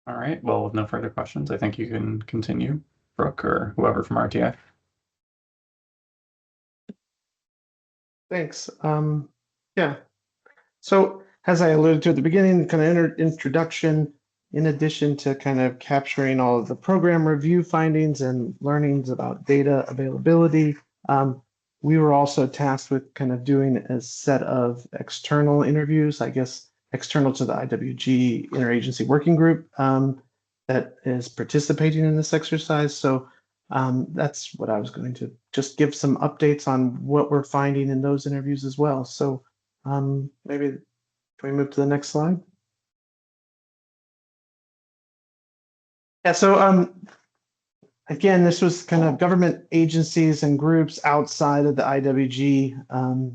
All right, well, with no further questions, I think you can continue, Brooke, or whoever from RTI. Thanks. Yeah. So as I alluded to at the beginning, kind of introduction, in addition to kind of capturing all of the program review findings and learnings about data availability, we were also tasked with kind of doing a set of external interviews, I guess, external to the IWG Interagency Working Group that is participating in this exercise. So that's what I was going to just give some updates on what we're finding in those interviews as well. So maybe can we move to the next slide? Yeah, so again, this was kind of government agencies and groups outside of the IWG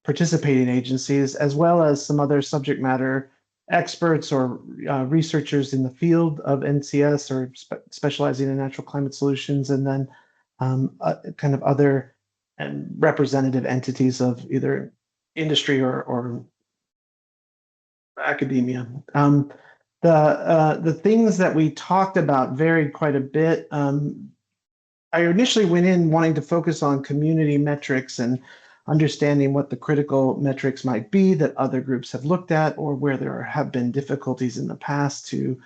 participating agencies, as well as some other subject matter experts or researchers in the field of NCS or specializing in natural climate solutions, and then kind of other and representative entities of either industry or academia. The things that we talked about varied quite a bit. I initially went in wanting to focus on community metrics and understanding what the critical metrics might be that other groups have looked at, or where there have been difficulties in the past to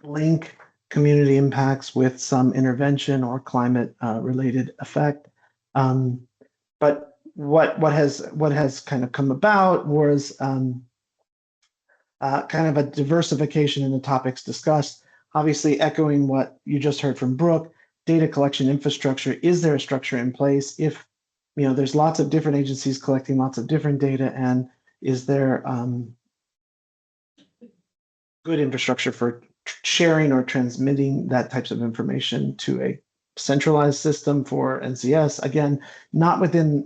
link community impacts with some intervention or climate related effect. But what has kind of come about was kind of a diversification in the topics discussed. Obviously, echoing what you just heard from Brooke, data collection infrastructure. Is there a structure in place? If there's lots of different agencies collecting lots of different data, and is there good infrastructure for sharing or transmitting that types of information to a centralized system for NCS? Again, not within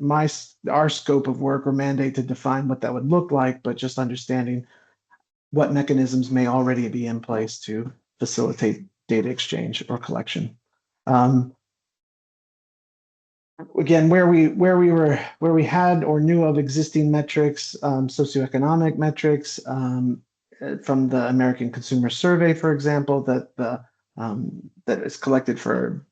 our scope of work or mandate to define what that would look like, but just understanding what mechanisms may already be in place to facilitate data exchange or collection. Again, where we had or knew of existing metrics, socioeconomic metrics from the American Consumer Survey, for example, that is collected for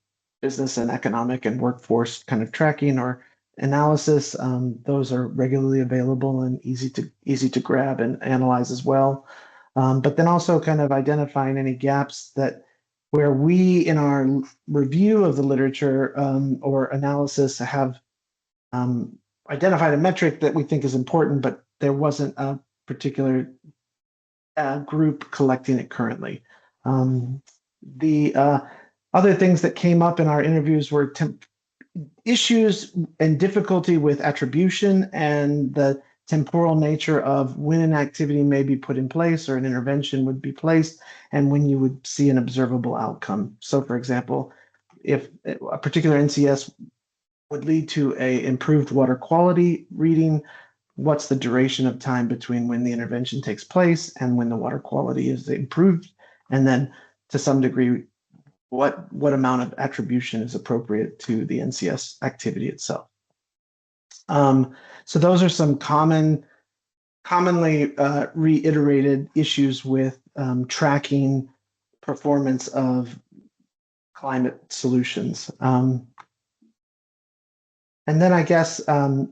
business and economic and workforce kind of tracking or analysis. Those are regularly available and easy to grab and analyze as well. But then also kind of identifying any gaps that where we in our review of the literature or analysis have identified a metric that we think is important, but there wasn't a particular group collecting it currently. The other things that came up in our interviews were issues and difficulty with attribution and the temporal nature of when an activity may be put in place or an intervention would be placed and when you would see an observable outcome. So for example, if a particular NCS would lead to a improved water quality reading, what's the duration of time between when the intervention takes place and when the water quality is improved? And then to some degree, what amount of attribution is appropriate to the NCS activity itself. So those are some commonly reiterated issues with tracking performance of climate solutions. And then I guess the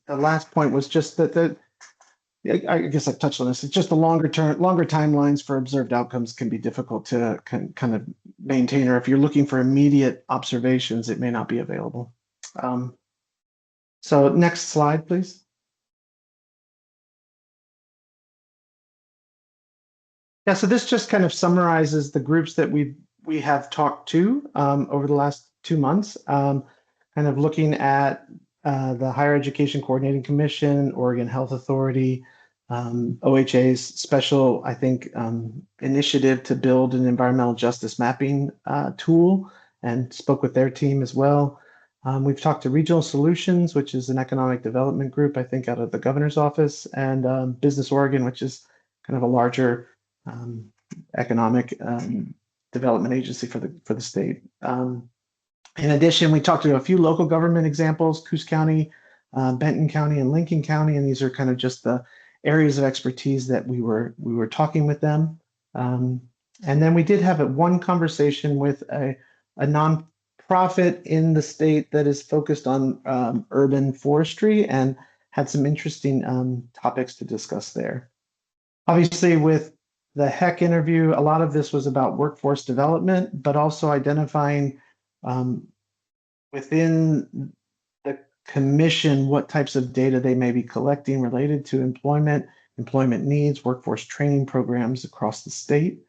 last point was just that I guess I've touched on this. It's just the longer timelines for observed outcomes can be difficult to kind of maintain, or if you're looking for immediate observations, it may not be available. So next slide, please. Yeah, so this just kind of summarizes the groups that we have talked to over the last 2 months, kind of looking at the Higher Education Coordinating Commission, Oregon Health Authority, OHA's special, I think, initiative to build an environmental justice mapping tool, and spoke with their team as well. We've talked to Regional Solutions, which is an economic development group, I think, out of the governor's office, and Business Oregon, which is kind of a larger economic development agency for the state. In addition, we talked to a few local government examples, Coos County, Benton County, and Lincoln County, and these are kind of just the areas of expertise that we were talking with them. And then we did have one conversation with a nonprofit in the state that is focused on urban forestry and had some interesting topics to discuss there. Obviously, with the HEC interview, a lot of this was about workforce development, but also identifying within the commission what types of data they may be collecting related to employment needs, workforce training programs across the state.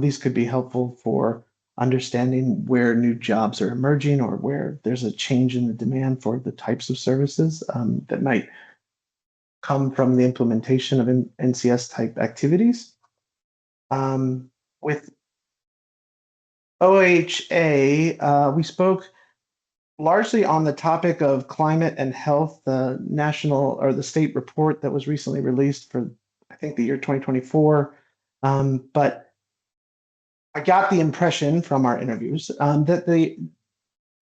These could be helpful for understanding where new jobs are emerging or where there's a change in the demand for the types of services that might come from the implementation of NCS type activities. With OHA, we spoke largely on the topic of climate and health, the national or the state report that was recently released for, I think, the year 2024. But I got the impression from our interviews that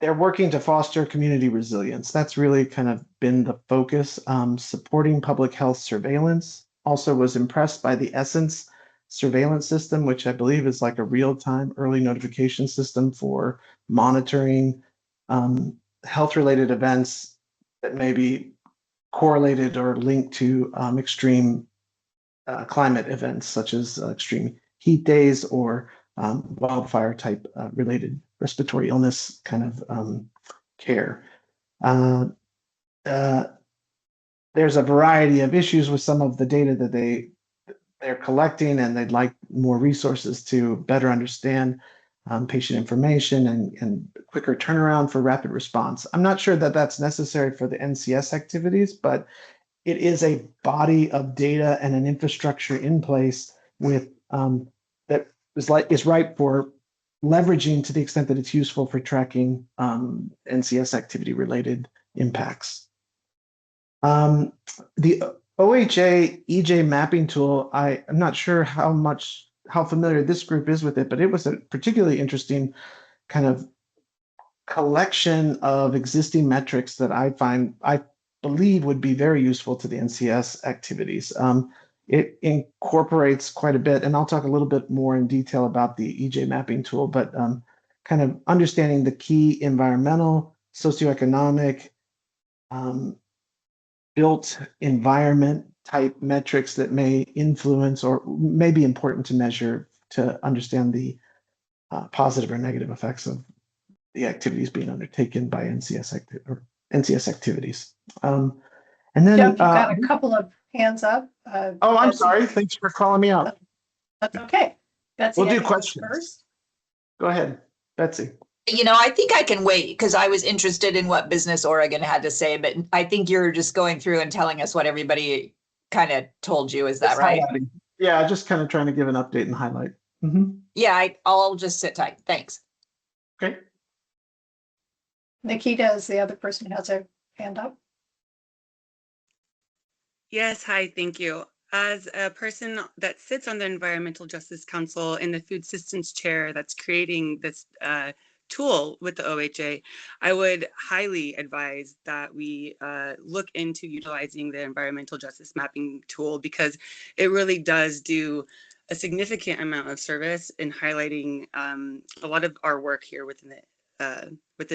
they're working to foster community resilience. That's really kind of been the focus. Supporting public health surveillance. Also was impressed by the Essence surveillance system, which I believe is like a real-time early notification system for monitoring health-related events that may be correlated or linked to extreme climate events, such as extreme heat days or wildfire type related respiratory illness kind of care. There's a variety of issues with some of the data that they're collecting, and they'd like more resources to better understand patient information and quicker turnaround for rapid response. I'm not sure that that's necessary for the NCS activities, but it is a body of data and an infrastructure in place with that is ripe for leveraging to the extent that it's useful for tracking NCS activity related impacts. The OHA EJ mapping tool, I'm not sure how familiar this group is with it, but it was a particularly interesting kind of collection of existing metrics that I believe would be very useful to the NCS activities. It incorporates quite a bit, and I'll talk a little bit more in detail about the EJ mapping tool, but kind of understanding the key environmental, socioeconomic, built environment type metrics that may influence or may be important to measure to understand the positive or negative effects of the activities being undertaken by NCS activities. And then Jeff, you've got a couple of hands up. Oh, I'm sorry. Thanks for calling me out. That's okay. Betsy, We'll do I think, questions first. Go ahead, Betsy. You know, I think I can wait because I was interested in what Business Oregon had to say, but I think you're just going through and telling us what everybody kind of told you. Is that Just right? highlighting. Yeah, just kind of trying to give an update and highlight. Yeah, I'll just sit tight. Thanks. Okay. Nikita is the other person who has a hand up. Yes, hi, thank you. As a person that sits on the Environmental Justice Council in the Food Systems Chair that's creating this tool with the OHA, I would highly advise that we look into utilizing the Environmental Justice Mapping tool, because it really does do a significant amount of service in highlighting a lot of our work here within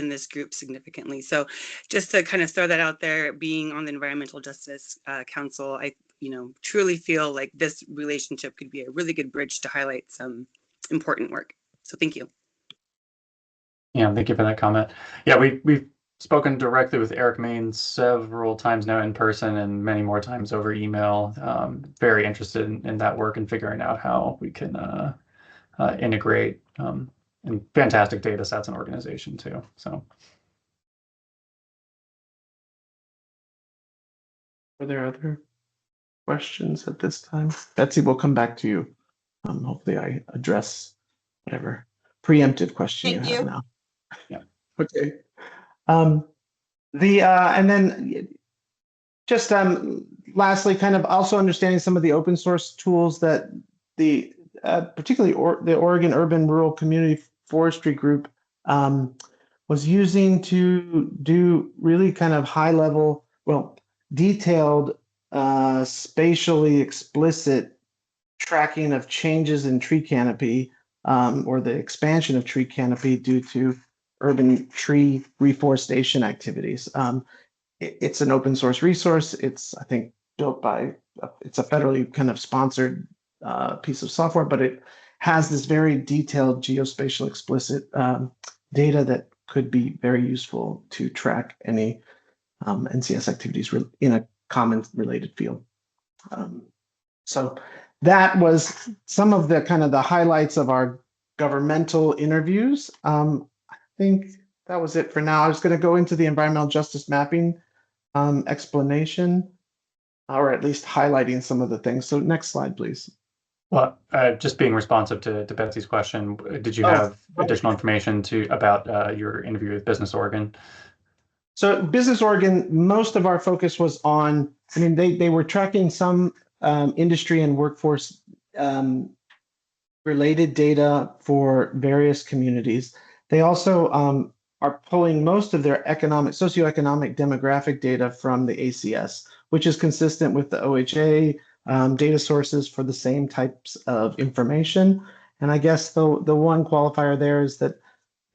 this group significantly. So just to kind of throw that out there, being on the Environmental Justice Council, I truly feel like this relationship could be a really good bridge to highlight some important work. So thank you. Yeah, thank you for that comment. Yeah, we've spoken directly with Eric Main several times now in person and many more times over email. Very interested in that work and figuring out how we can integrate and fantastic data sets and organization too. So. Are there other questions at this time? Betsy, we'll come back to you. Hopefully I address whatever preemptive question Thank you have you. now. Yeah. Okay. And then just lastly, kind of also understanding some of the open source tools that the particularly the Oregon Urban Rural Community Forestry Group was using to do really kind of high level, well, detailed, spatially explicit tracking of changes in tree canopy or the expansion of tree canopy due to urban tree reforestation activities. It's an open source resource. It's, I think, built by, it's a federally kind of sponsored piece of software, but it has this very detailed geospatial explicit data that could be very useful to track any NCS activities in a common related field. So that was some of the kind of the highlights of our governmental interviews. I think that was it for now. I was going to go into the environmental justice mapping explanation, or at least highlighting some of the things. So next slide, please. Well, just being responsive to Betsy's question, did you have additional information about your interview with Business Oregon? So Business Oregon, most of our focus was on, I mean, they were tracking some industry and workforce related data for various communities. They also are pulling most of their socioeconomic demographic data from the ACS, which is consistent with the OHA data sources for the same types of information. And I guess the one qualifier there is that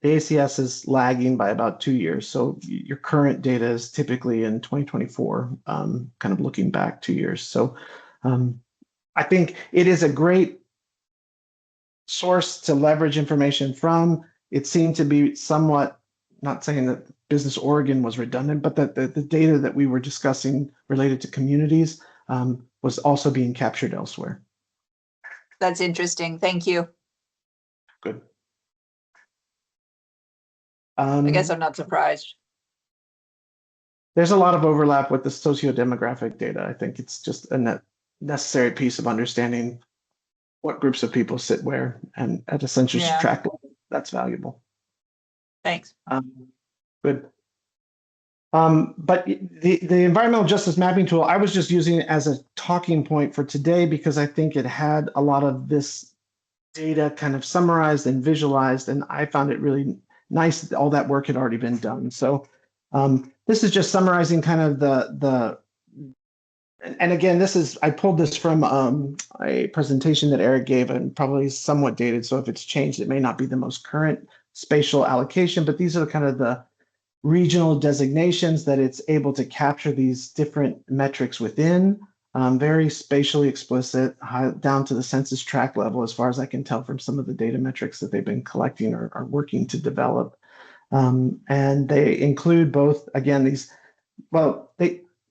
the ACS is lagging by about 2 years. So your current data is typically in 2024, kind of looking back 2 years. So I think it is a great source to leverage information from. It seemed to be somewhat, not saying that Business Oregon was redundant, but that the data that we were discussing related to communities was also being captured elsewhere. That's interesting. Thank you. Good. I guess I'm not surprised. There's a lot of overlap with the socio-demographic data. I think it's just a necessary piece of understanding what groups of people sit where, and at a census tract level, that's valuable. Thanks. Good. But the environmental justice mapping tool, I was just using it as a talking point for today because I think it had a lot of this data kind of summarized and visualized, and I found it really nice that all that work had already been done. So this is just summarizing kind of and again, I pulled this from a presentation that Eric gave and probably somewhat dated. So if it's changed, it may not be the most current spatial allocation, but these are kind of the regional designations that it's able to capture these different metrics within, very spatially explicit, down to the census tract level, as far as I can tell from some of the data metrics that they've been collecting or are working to develop. And they include both, again,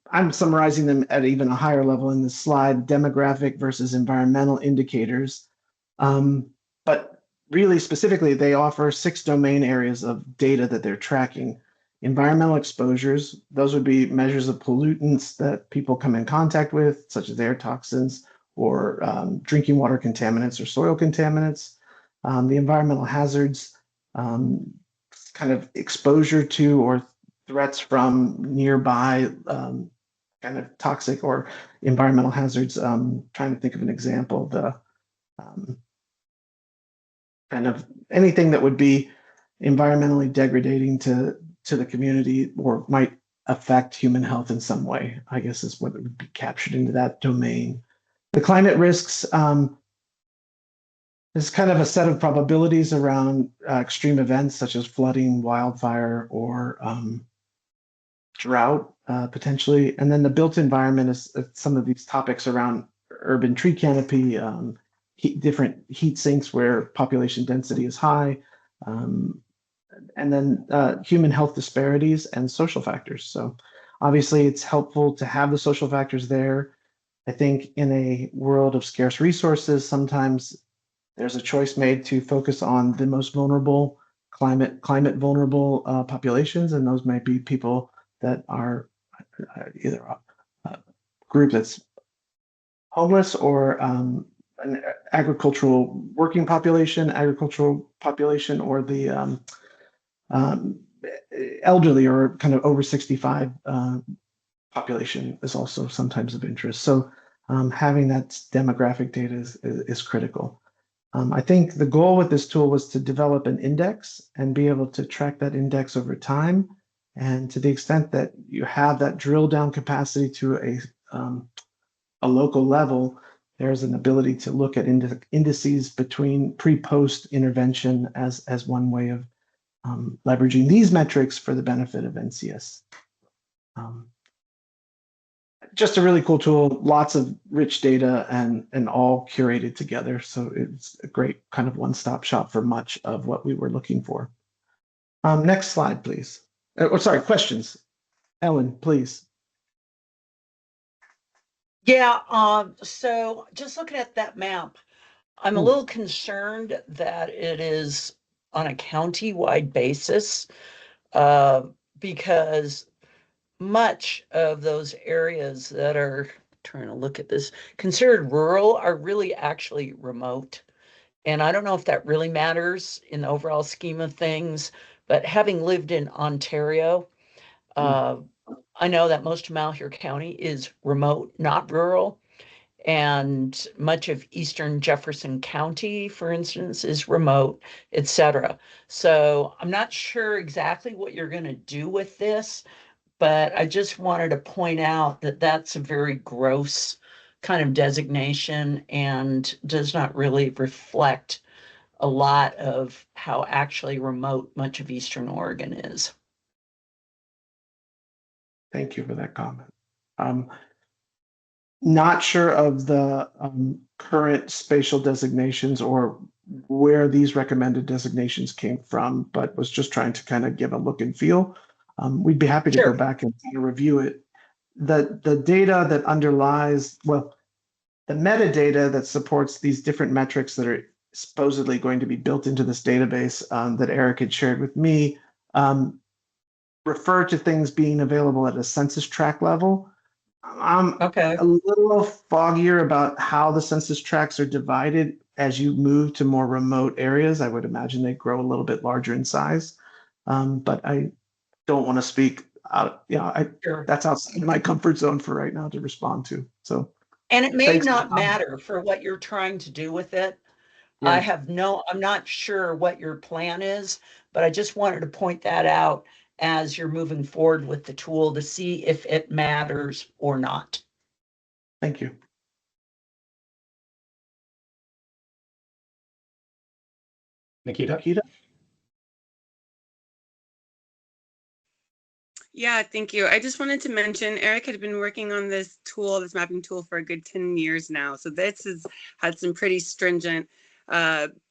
I'm summarizing them at even a higher level in this slide, demographic versus environmental indicators. But really specifically, they offer 6 domain areas of data that they're tracking. Environmental exposures, those would be measures of pollutants that people come in contact with, such as air toxins or drinking water contaminants or soil contaminants. The environmental hazards, kind of exposure to or threats from nearby kind of toxic or environmental hazards. Trying to think of an example, the kind of anything that would be environmentally degrading to the community or might affect human health in some way, I guess is what would be captured into that domain. The climate risks is kind of a set of probabilities around extreme events such as flooding, wildfire, or drought, potentially. And then the built environment is some of these topics around urban tree canopy, different heat sinks where population density is high, and then human health disparities and social factors. So obviously it's helpful to have the social factors there. I think in a world of scarce resources, sometimes there's a choice made to focus on the most vulnerable, climate vulnerable populations, and those might be people that are either a group that's homeless or an agricultural working population, or the elderly or kind of over 65 population is also sometimes of interest. So having that demographic data is critical. I think the goal with this tool was to develop an index and be able to track that index over time. And to the extent that you have that drill down capacity to a local level, there's an ability to look at indices between pre-post intervention as one way of leveraging these metrics for the benefit of NCS. Just a really cool tool, lots of rich data and all curated together. So it's a great kind of one-stop shop for much of what we were looking for. Next slide, please. Sorry, questions. Ellen, please. Yeah, so just looking at that map, I'm a little concerned that it is on a county-wide basis because much of those areas that are, trying to look at this, considered rural are really actually remote. And I don't know if that really matters in the overall scheme of things, but having lived in Ontario, I know that most of Malheur County is remote, not rural. And much of eastern Jefferson County, for instance, is remote, etc. So I'm not sure exactly what you're going to do with this, but I just wanted to point out that that's a very gross kind of designation and does not really reflect a lot of how actually remote much of Eastern Oregon is. Thank you for that comment. Not sure of the current spatial designations or where these recommended designations came from, but was just trying to kind of give a look and feel. We'd be happy to go back and review it. The data that underlies, well, the metadata that supports these different metrics that are supposedly going to be built into this database that Eric had shared with me refer to things being available at a census tract level. I'm a little foggier about how the census tracts are divided as you move to more remote areas. I would imagine they grow a little bit larger in size, but I don't want to speak out. That's outside my comfort zone for right now to respond to. So, and it may not matter for what you're trying to do with it. Yeah. I'm not sure what your plan is, but I just wanted to point that out as you're moving forward with the tool to see if it matters or not. Thank you. Nikita? Yeah, thank you. I just wanted to mention Eric had been working on this tool, this mapping tool, for a good 10 years now. So this has had some pretty stringent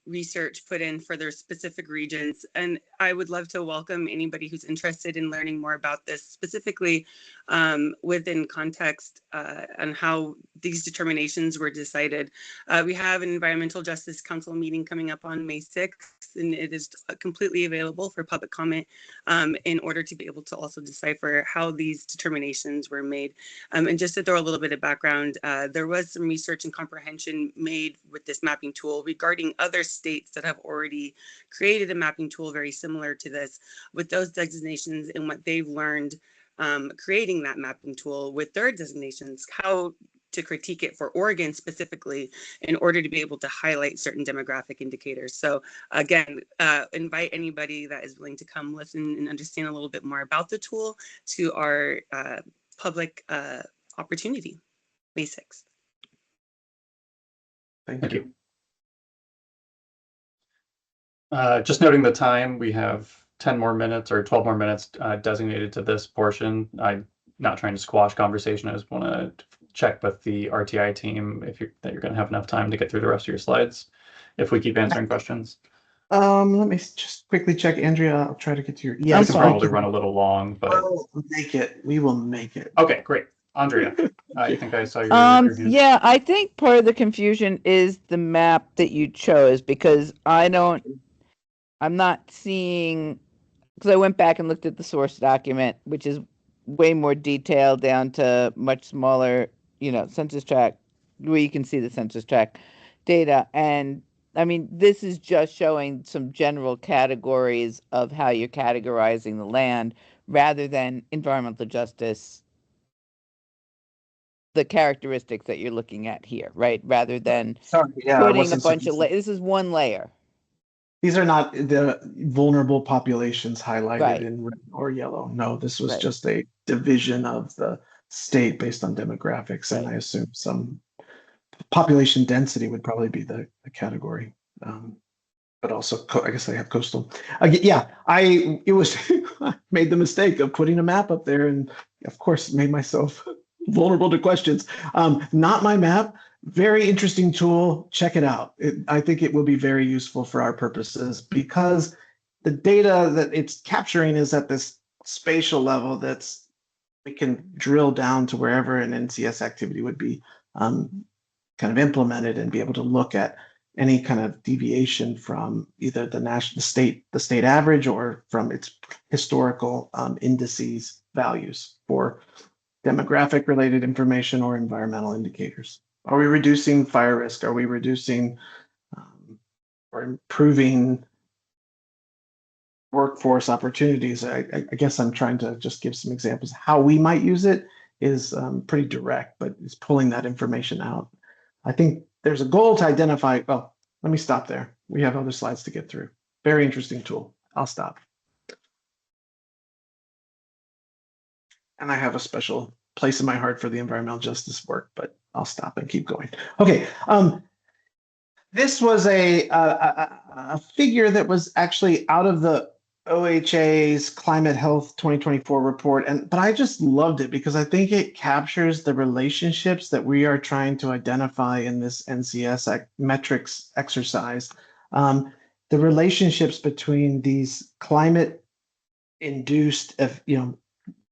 research put in for their specific regions. And I would love to welcome anybody who's interested in learning more about this, specifically within context on how these determinations were decided. We have an Environmental Justice Council meeting coming up on May 6th, and it is completely available for public comment in order to be able to also decipher how these determinations were made. And just to throw a little bit of background, there was some research and comprehension made with this mapping tool regarding other states that have already created a mapping tool very similar to this, with those designations and what they've learned creating that mapping tool with their designations, how to critique it for Oregon specifically in order to be able to highlight certain demographic indicators. So again, invite anybody that is willing to come listen and understand a little bit more about the tool to our public opportunity, May 6th. Thank you. Just noting the time, we have 10 more minutes or 12 more minutes designated to this portion. I'm not trying to squash conversation. I just want to check with the RTI team if that you're going to have enough time to get through the rest of your slides if we keep answering questions. Let me just quickly check, Andrea. I'll try to get to your. Yeah, we can probably run a little long, but we'll make it. We will make it. Okay, great. Andrea, I think I saw your hand. Yeah, I think part of the confusion is the map that you chose, because I'm not seeing, because I went back and looked at the source document, which is way more detailed down to much smaller, census tract, where you can see the census tract data. And I mean, this is just showing some general categories of how you're categorizing the land rather than environmental justice, the characteristics that you're looking at here, right? Rather than putting a bunch of this is one layer. These are not the vulnerable populations highlighted Right. in red or yellow. No, this was Right. just a division of the state based on demographics, and Right. I assume some population density would probably be the category. But also, I guess they have coastal. Yeah, I made the mistake of putting a map up there, and of course made myself vulnerable to questions. Not my map. Very interesting tool. Check it out. I think it will be very useful for our purposes because the data that it's capturing is at this spatial level we can drill down to wherever an NCS activity would be kind of implemented and be able to look at any kind of deviation from either the state average or from its historical indices values for demographic related information or environmental indicators. Are we reducing fire risk? Are we reducing or improving workforce opportunities? I guess I'm trying to just give some examples. How we might use it is pretty direct, but it's pulling that information out. I think there's a goal to identify, well, let me stop there. We have other slides to get through. Very interesting tool. I'll stop. And I have a special place in my heart for the environmental justice work, but I'll stop and keep going. Okay. This was a figure that was actually out of the OHA's Climate Health 2024 report, but I just loved it because I think it captures the relationships that we are trying to identify in this NCS metrics exercise. The relationships between these climate-induced,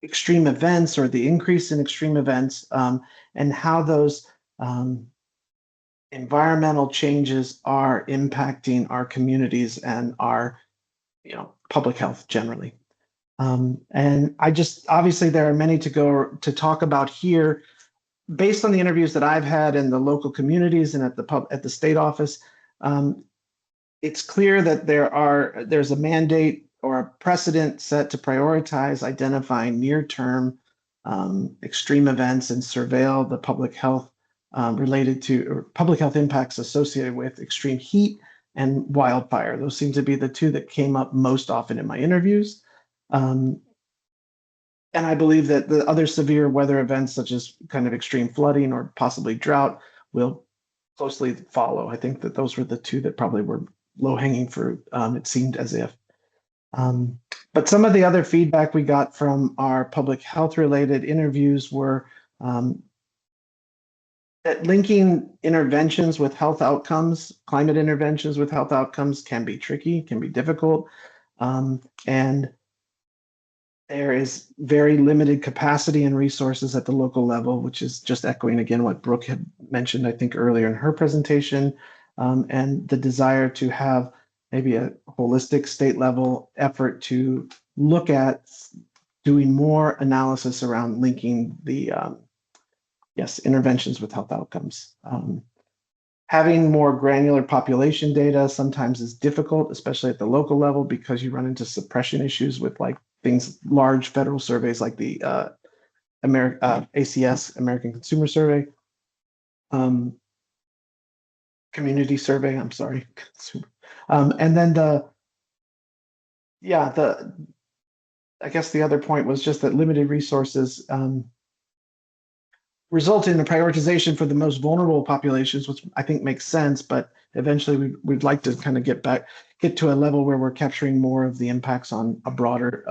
extreme events or the increase in extreme events, and how those environmental changes are impacting our communities and our public health generally. And obviously there are many to talk about here. Based on the interviews that I've had in the local communities and at the state office, it's clear that there's a mandate or a precedent set to prioritize identifying near-term extreme events and surveil the public health related to or public health impacts associated with extreme heat and wildfire. Those seem to be the two that came up most often in my interviews. And I believe that the other severe weather events, such as kind of extreme flooding or possibly drought, will closely follow. I think that those were the two that probably were low-hanging fruit, it seemed as if. But some of the other feedback we got from our public health related interviews were that linking interventions with health outcomes, climate interventions with health outcomes can be tricky, can be difficult. And there is very limited capacity and resources at the local level, which is just echoing again what Brooke had mentioned, I think, earlier in her presentation, and the desire to have maybe a holistic state level effort to look at doing more analysis around linking the interventions with health outcomes. Having more granular population data sometimes is difficult, especially at the local level, because you run into suppression issues with like things, large federal surveys like the ACS, American Consumer Survey, Community Survey, I'm sorry. And then I guess the other point was just that limited resources result in a prioritization for the most vulnerable populations, which I think makes sense, but eventually we'd like to kind of get to a level where we're capturing more of the impacts on a broader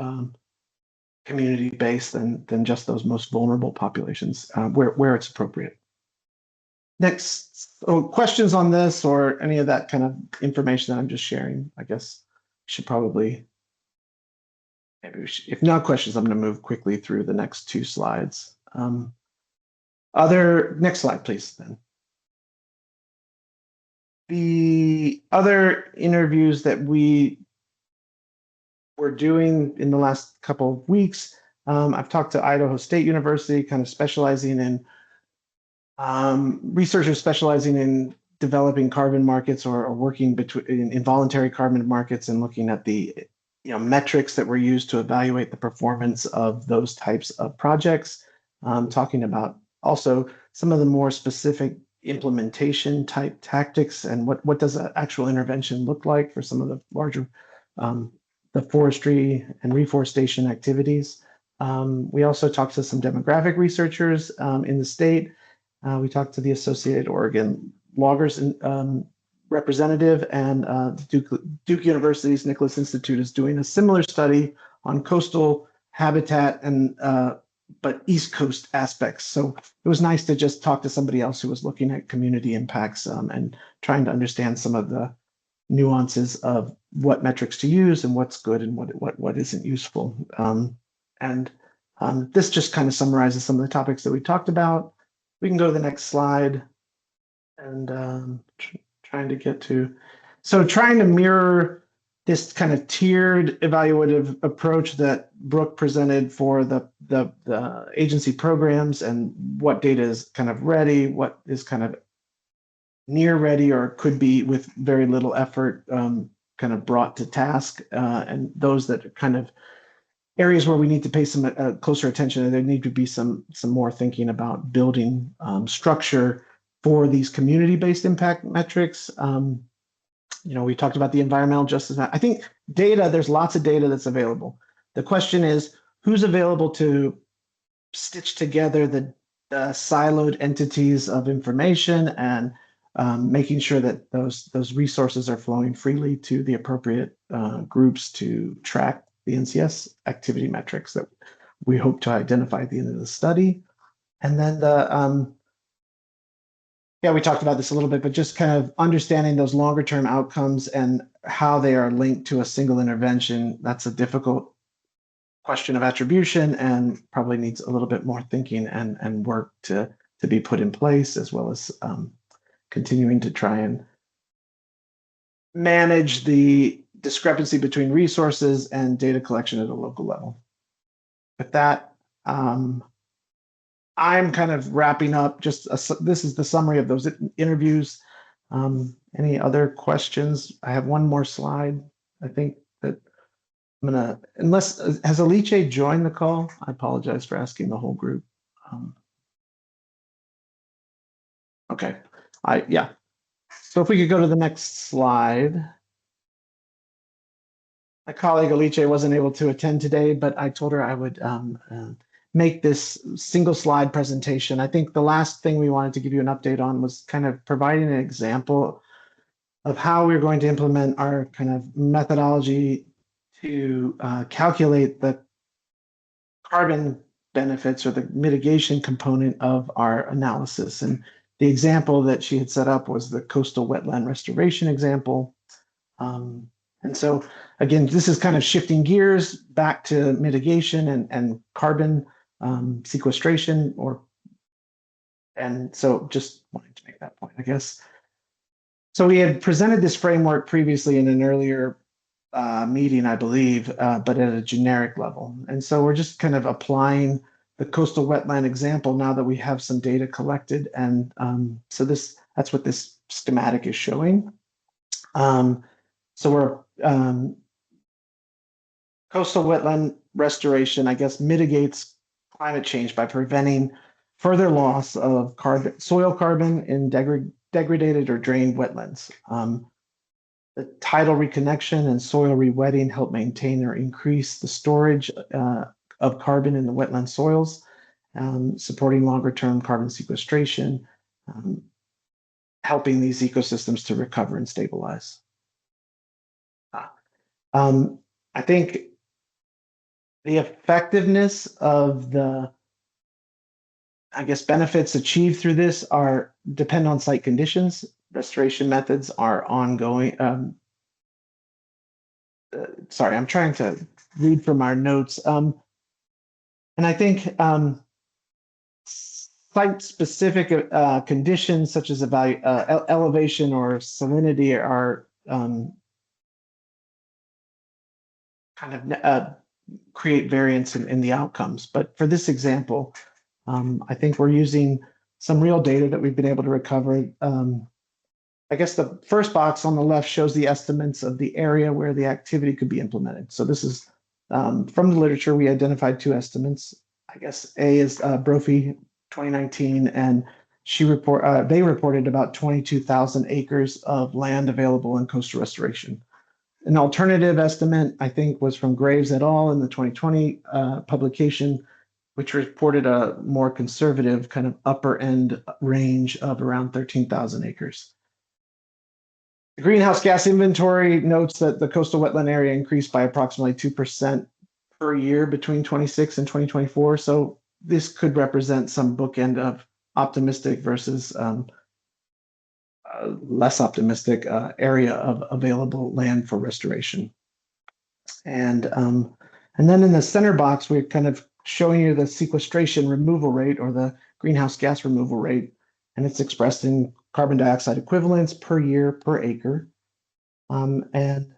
community base than just those most vulnerable populations where it's appropriate. Next, questions on this or any of that kind of information that I'm just sharing, I guess should probably, if not questions, I'm going to move quickly through the next two slides. Next slide, please, then. The other interviews that we were doing in the last couple of weeks, I've talked to Idaho State University, kind of specializing in researchers specializing in developing carbon markets or working in voluntary carbon markets and looking at the metrics that were used to evaluate the performance of those types of projects, talking about also some of the more specific implementation type tactics and what does an actual intervention look like for some of the larger the forestry and reforestation activities. We also talked to some demographic researchers in the state. We talked to the Associated Oregon Loggers representative, and Duke University's Nicholas Institute is doing a similar study on coastal habitat and but East Coast aspects. So it was nice to just talk to somebody else who was looking at community impacts and trying to understand some of the nuances of what metrics to use and what's good and what isn't useful. This just kind of summarizes some of the topics that we talked about. We can go to the next slide and trying to mirror this kind of tiered evaluative approach that Brooke presented for the agency programs and what data is kind of ready, what is kind of near ready or could be with very little effort kind of brought to task, and those that are kind of areas where we need to pay some closer attention, and there need to be some more thinking about building structure for these community-based impact metrics. We talked about the environmental justice. I think data, there's lots of data that's available. The question is, who's available to stitch together the siloed entities of information and making sure that those resources are flowing freely to the appropriate groups to track the NCS activity metrics that we hope to identify at the end of the study. And then we talked about this a little bit, but just kind of understanding those longer term outcomes and how they are linked to a single intervention. That's a difficult question of attribution and probably needs a little bit more thinking and work to be put in place, as well as continuing to try and manage the discrepancy between resources and data collection at a local level. With that, I'm kind of wrapping up. This is the summary of those interviews. Any other questions? I have one more slide. I think that I'm gonna, has Alice joined the call? I apologize for asking the whole group. Okay, so if we could go to the next slide. My colleague Alice wasn't able to attend today, but I told her I would make this single slide presentation. I think the last thing we wanted to give you an update on was kind of providing an example of how we're going to implement our kind of methodology to calculate the carbon benefits or the mitigation component of our analysis. And the example that she had set up was the coastal wetland restoration example. And so again, this is kind of shifting gears back to mitigation and carbon sequestration, and so just wanted to make that point, I guess. So we had presented this framework previously in an earlier meeting, I believe, but at a generic level. And so we're just kind of applying the coastal wetland example now that we have some data collected. And so that's what this schematic is showing. So we're coastal wetland restoration, I guess, mitigates climate change by preventing further loss of soil carbon in degraded or drained wetlands. The tidal reconnection and soil rewetting help maintain or increase the storage of carbon in the wetland soils, supporting longer-term carbon sequestration, helping these ecosystems to recover and stabilize. I think the effectiveness of the, I guess, benefits achieved through this depend on site conditions. Restoration methods are ongoing. Sorry, I'm trying to read from our notes. And I think site-specific conditions such as elevation or salinity are kind of create variance in the outcomes. But for this example, I think we're using some real data that we've been able to recover. I guess the first box on the left shows the estimates of the area where the activity could be implemented. So this is from the literature. We identified two estimates. I guess A is Brophy 2019, and they reported about 22,000 acres of land available in coastal restoration. An alternative estimate, I think, was from Graves et al. In the 2020 publication, which reported a more conservative kind of upper end range of around 13,000 acres. The greenhouse gas inventory notes that the coastal wetland area increased by approximately 2% per year between 26 and 2024. So this could represent some bookend of optimistic versus less optimistic area of available land for restoration. And then in the center box, we're kind of showing you the sequestration removal rate or the greenhouse gas removal rate, and it's expressed in carbon dioxide equivalents per year per acre. And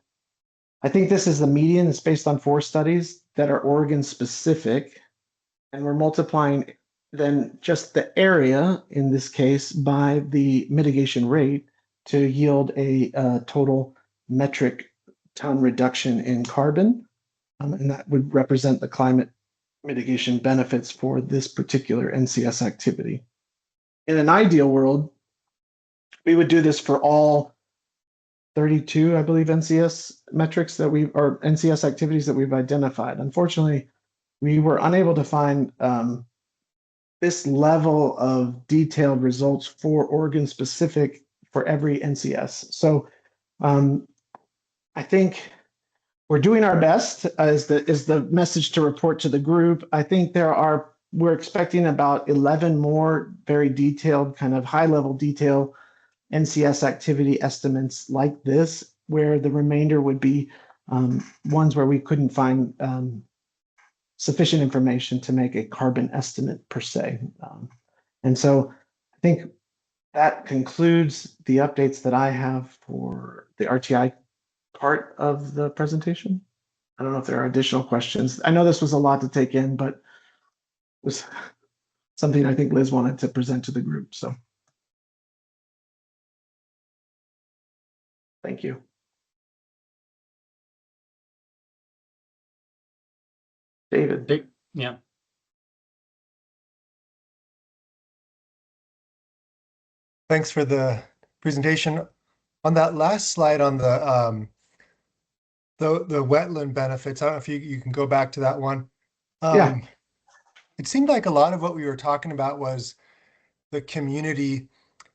I think this is the median. It's based on 4 studies that are Oregon specific, and we're multiplying then just the area in this case by the mitigation rate to yield a total metric ton reduction in carbon. And that would represent the climate mitigation benefits for this particular NCS activity. In an ideal world, we would do this for all 32, I believe, NCS metrics or NCS activities that we've identified. Unfortunately, we were unable to find this level of detailed results for Oregon specific for every NCS. So I think we're doing our best is the message to report to the group. I think we're expecting about 11 more very detailed, kind of high level detail NCS activity estimates like this, where the remainder would be ones where we couldn't find sufficient information to make a carbon estimate per se. And so I think that concludes the updates that I have for the RTI part of the presentation. I don't know if there are additional questions. I know this was a lot to take in, but it was something I think Liz wanted to present to the group. So thank you. David. Yeah. Thanks for the presentation. On that last slide on the wetland benefits, I don't know if you can go back to that one. Yeah. It seemed like a lot of what we were talking about was the community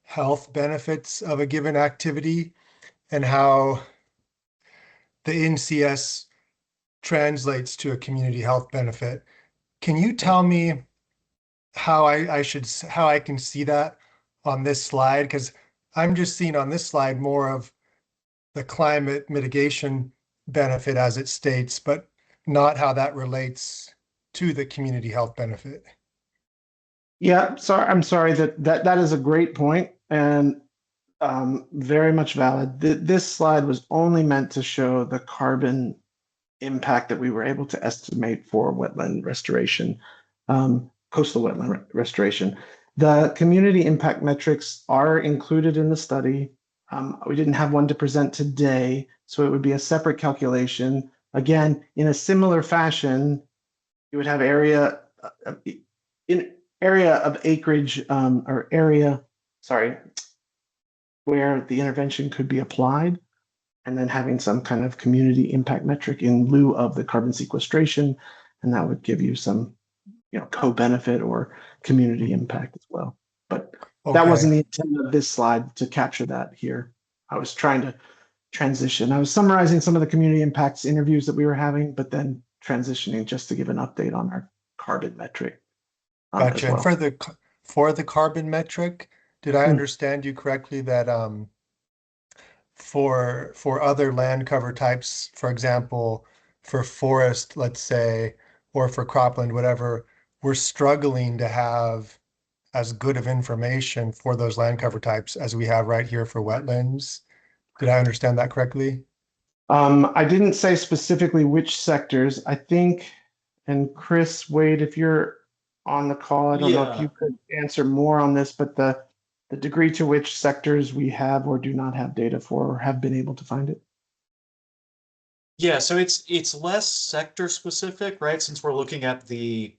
health benefits of a given activity and how the NCS translates to a community health benefit. Can you tell me how I can see that on this slide? Because I'm just seeing on this slide more of the climate mitigation benefit as it states, but not how that relates to the community health benefit. Yeah, sorry, I'm sorry that is a great point and very much valid. This slide was only meant to show the carbon impact that we were able to estimate for wetland restoration, coastal wetland restoration. The community impact metrics are included in the study. We didn't have one to present today, so it would be a separate calculation. Again, in a similar fashion, you would have area of acreage or area, sorry, where the intervention could be applied, and then having some kind of community impact metric in lieu of the carbon sequestration, and that would give you some, co-benefit or community impact as well. But that wasn't the intent of this slide to capture that here. I was trying to transition. I was summarizing some of the community impacts interviews that we were having, but then transitioning just to give an update on our carbon metric. Gotcha. As well. And for the carbon metric, did I understand you correctly that for other land cover types, for example, for forest, let's say, or for cropland, whatever, we're struggling to have as good of information for those land cover types as we have right here for wetlands? Did I understand that correctly? I didn't say specifically which sectors. I think, and Chris, Wade, if you're on the call, I don't know if you could answer more on this, but the degree to which sectors we have or do not have data for or have been able to find it. Yeah, so it's less sector specific, right? Since we're looking at the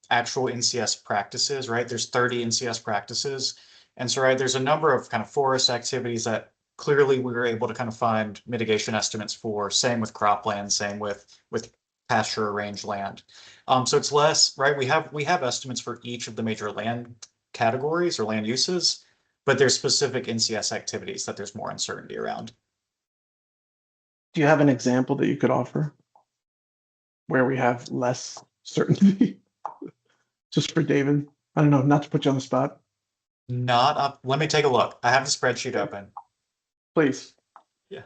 actual NCS practices, right? There's 30 NCS practices. And so, right, there's a number of kind of forest activities that clearly we were able to kind of find mitigation estimates for, same with cropland, same with pasture range land. So it's less, right? We have estimates for each of the major land categories or land uses, but there's specific NCS activities that there's more uncertainty around. Do you have an example that you could offer where we have less certainty? Just for David, I don't know, not to put you on the spot. Not up. Let me take a look. I have the spreadsheet open. Please. Yeah.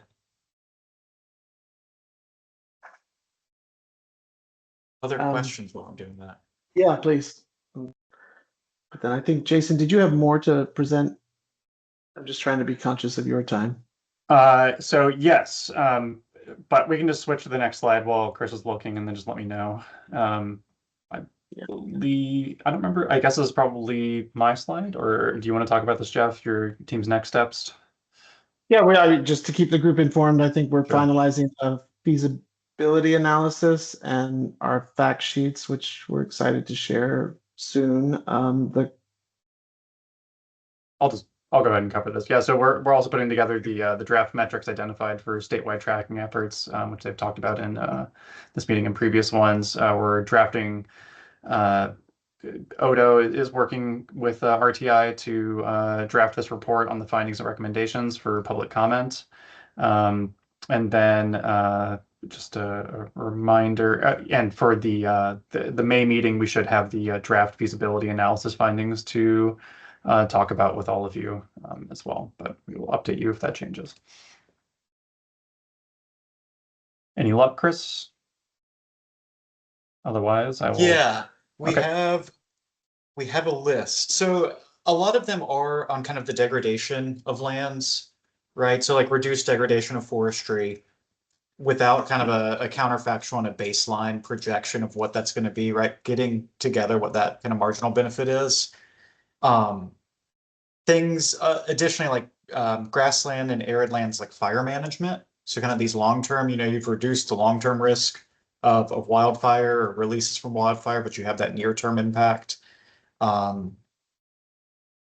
Other questions while I'm doing that? Yeah, please. But then I think, Jason, did you have more to present? I'm just trying to be conscious of your time. So yes, but we can just switch to the next slide while Chris is looking and then just let me know. I don't remember. I guess this is probably my slide, or do you want to talk about this, Jeff? Your team's next steps? Yeah, just to keep the group informed, I think we're finalizing a feasibility analysis and our fact sheets, which we're excited to share soon. I'll go ahead and cover this. Yeah, so we're also putting together the draft metrics identified for statewide tracking efforts, which they've talked about in this meeting and previous ones. We're drafting. Odo is working with RTI to draft this report on the findings and recommendations for public comment. And then just a reminder, and for the May meeting, we should have the draft feasibility analysis findings to talk about with all of you as well, but we will update you if that changes. Any luck, Chris? Otherwise, I will. Yeah, we have a list. So a lot of them are on kind of the degradation of lands, right? So like reduced degradation of forestry without kind of a counterfactual and a baseline projection of what that's going to be, right? Getting together what that kind of marginal benefit is. Things additionally like grassland and arid lands like fire management. So kind of these long-term, you've reduced the long-term risk of wildfire or releases from wildfire, but you have that near-term impact. So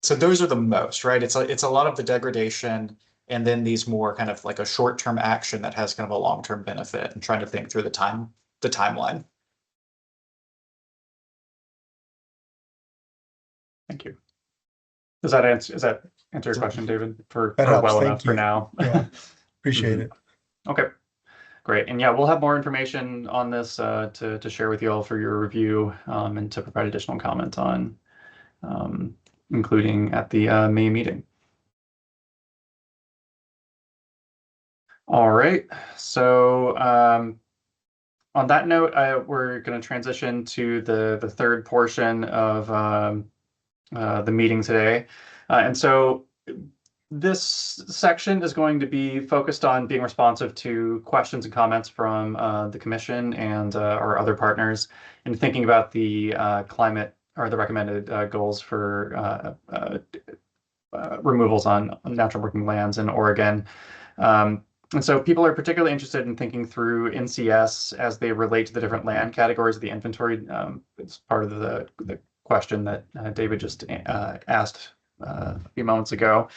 those are the most, right? It's a lot of the degradation, and then these more kind of like a short-term action that has kind of a long-term benefit, and trying to think through the timeline. Thank you. Does that answer your question, David? For well enough for now. Yeah, appreciate it. Okay. Great. And yeah, we'll have more information on this to share with you all for your review and to provide additional comment on including at the May meeting. All right, so on that note, we're going to transition to the third portion of the meeting today. And so this section is going to be focused on being responsive to questions and comments from the commission and our other partners, and thinking about the climate or the recommended goals for removals on natural working lands in Oregon. And so people are particularly interested in thinking through NCS as they relate to the different land categories of the inventory. It's part of the question that David just asked a few moments ago.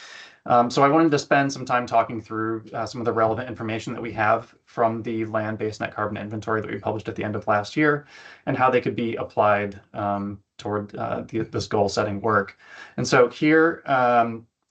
So I wanted to spend some time talking through some of the relevant information that we have from the land-based net carbon inventory that we published at the end of last year, and how they could be applied toward this goal-setting work. And so here,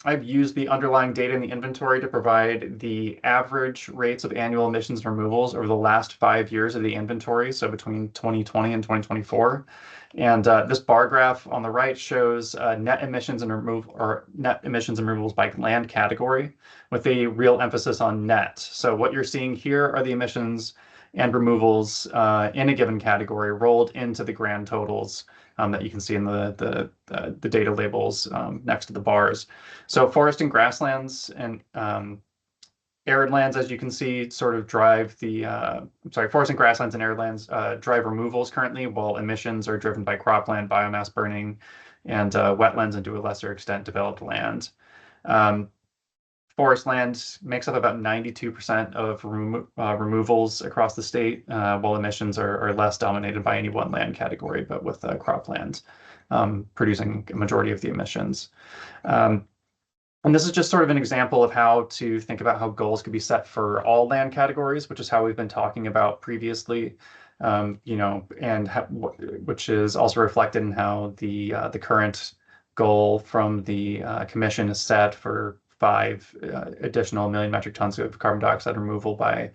I've used the underlying data in the inventory to provide the average rates of annual emissions removals over the last 5 years of the inventory, so between 2020 and 2024. And this bar graph on the right shows net emissions and removals by land category, with a real emphasis on net. So what you're seeing here are the emissions and removals in a given category rolled into the grand totals that you can see in the data labels next to the bars. So forest and grasslands and arid lands, as you can see, sort of drive the, forest and grasslands and arid lands drive removals currently, while emissions are driven by cropland, biomass burning, and wetlands, and to a lesser extent, developed land. Forest land makes up about 92% of removals across the state, while emissions are less dominated by any one land category, but with cropland producing a majority of the emissions. And this is just sort of an example of how to think about how goals could be set for all land categories, which is how we've been talking about previously, you know, and which is also reflected in how the current goal from the commission is set for 5 additional million metric tons of carbon dioxide removal by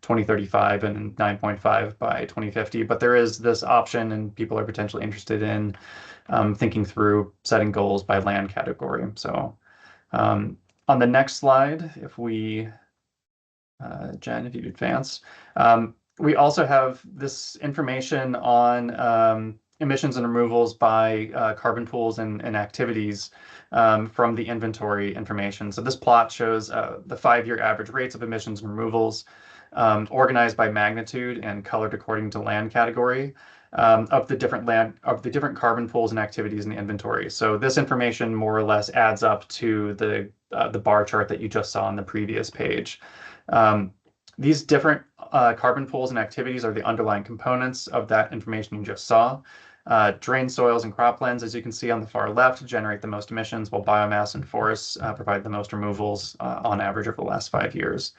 2035 and 9.5 by 2050. But there is this option, and people are potentially interested in thinking through setting goals by land category. So on the next slide, if we, Jen, if you advance, we also have this information on emissions and removals by carbon pools and activities from the inventory information. So this plot shows the 5-year average rates of emissions and removals organized by magnitude and colored according to land category of the different carbon pools and activities in the inventory. So this information more or less adds up to the bar chart that you just saw on the previous page. These different carbon pools and activities are the underlying components of that information you just saw. Drain soils and croplands, as you can see on the far left, generate the most emissions, while biomass and forests provide the most removals on average over the last 5 years.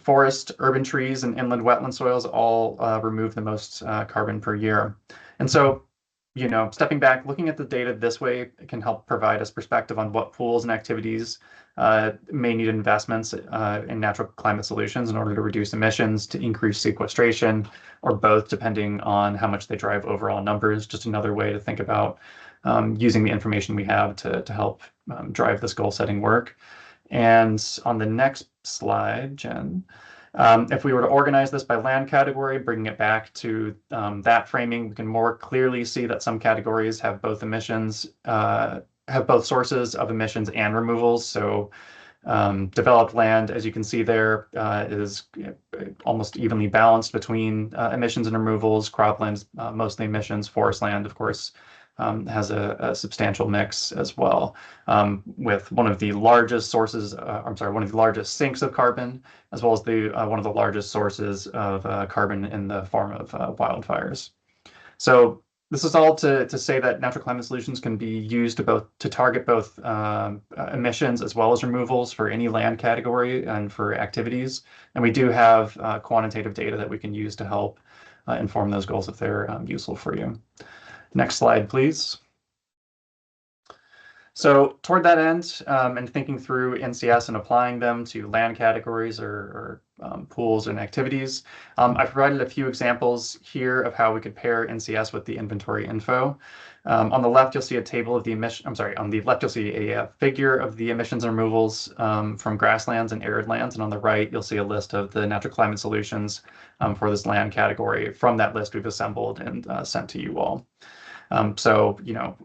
Forest, urban trees, and inland wetland soils all remove the most carbon per year. And so, you know, stepping back, looking at the data this way can help provide us perspective on what pools and activities may need investments in natural climate solutions in order to reduce emissions, to increase sequestration, or both, depending on how much they drive overall numbers. Just another way to think about using the information we have to help drive this goal setting work. And on the next slide, Jen, if we were to organize this by land category, bringing it back to that framing, we can more clearly see that some categories have both emissions, have both sources of emissions and removals. So developed land, as you can see there, is almost evenly balanced between emissions and removals. Croplands, mostly emissions. Forest land, of course, has a substantial mix as well, with one of the largest sources, one of the largest sinks of carbon, as well as one of the largest sources of carbon in the form of wildfires. So this is all to say that natural climate solutions can be used to target both emissions as well as removals for any land category and for activities. And we do have quantitative data that we can use to help inform those goals if they're useful for you. Next slide, please. So toward that end, and thinking through NCS and applying them to land categories or pools and activities, I provided a few examples here of how we could pair NCS with the inventory info. On the left, you'll see a table of the emission. On the left, you'll see a figure of the emissions and removals from grasslands and arid lands, and on the right, you'll see a list of the natural climate solutions for this land category. From that list, we've assembled and sent to you all. So,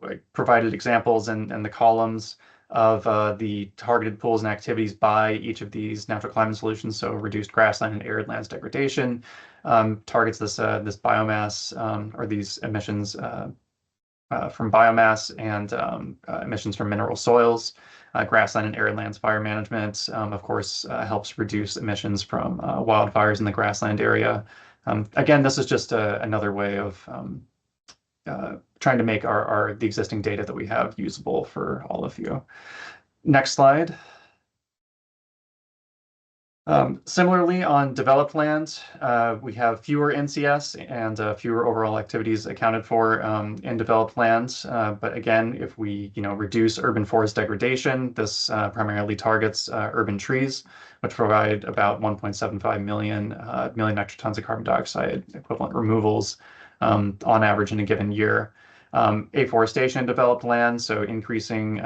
I provided examples in the columns of the targeted pools and activities by each of these natural climate solutions. So reduced grassland and arid lands degradation targets this biomass or these emissions from biomass and emissions from mineral soils. Grassland and arid lands fire management, of course, helps reduce emissions from wildfires in the grassland area. Again, this is just another way of trying to make the existing data that we have usable for all of you. Next slide. Similarly, on developed land, we have fewer NCS and fewer overall activities accounted for in developed lands. But again, if we reduce urban forest degradation, this primarily targets urban trees, which provide about 1.75 million metric tons of carbon dioxide equivalent removals on average in a given year. Afforestation in developed land, so increasing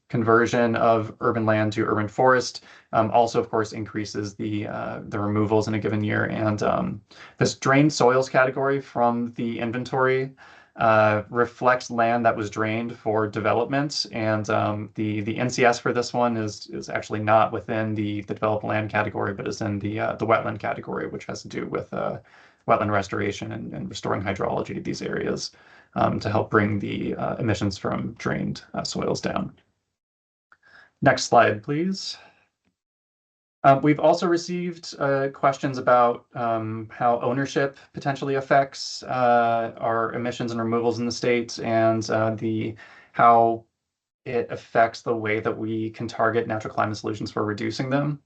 conversion of urban land to urban forest, also of course increases the removals in a given year. And this drained soils category from the inventory reflects land that was drained for development, and the NCS for this one is actually not within the developed land category, but is in the wetland category, which has to do with wetland restoration and restoring hydrology to these areas to help bring the emissions from drained soils down. Next slide, please. We've also received questions about how ownership potentially affects our emissions and removals in the state, and how it affects the way that we can target natural climate solutions for reducing them.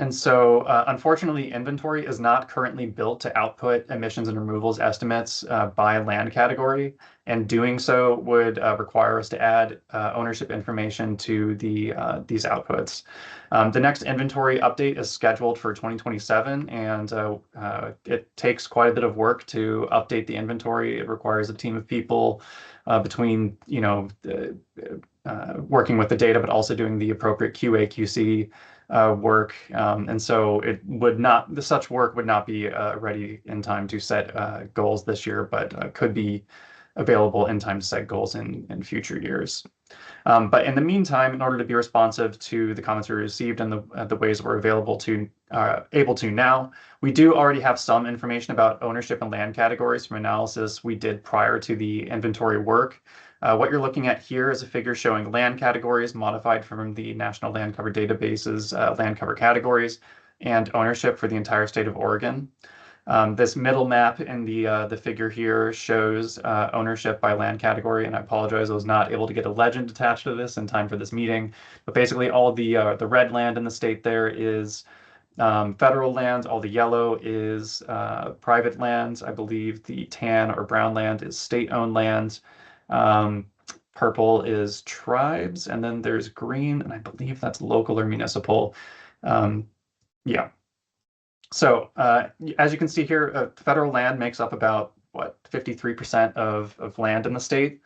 And so, unfortunately, inventory is not currently built to output emissions and removals estimates by land category, and doing so would require us to add ownership information to these outputs. The next inventory update is scheduled for 2027, and it takes quite a bit of work to update the inventory. It requires a team of people between, working with the data, but also doing the appropriate QA, QC work, and so such work would not be ready in time to set goals this year, but could be available in time to set goals in future years. But in the meantime, in order to be responsive to the comments we received and the ways we're able to now, we do already have some information about ownership and land categories from analysis we did prior to the inventory work. What you're looking at here is a figure showing land categories modified from the National Land Cover Database's land cover categories and ownership for the entire state of Oregon. This middle map in the figure here shows ownership by land category, and I apologize, I was not able to get a legend attached to this in time for this meeting. But basically, all the red land in the state there is federal lands. All the yellow is private lands. I believe the tan or brown land is state-owned lands. Purple is tribes, and then there's green, and I believe that's local or municipal. Yeah. So as you can see here, federal land makes up about 53% of land in the state,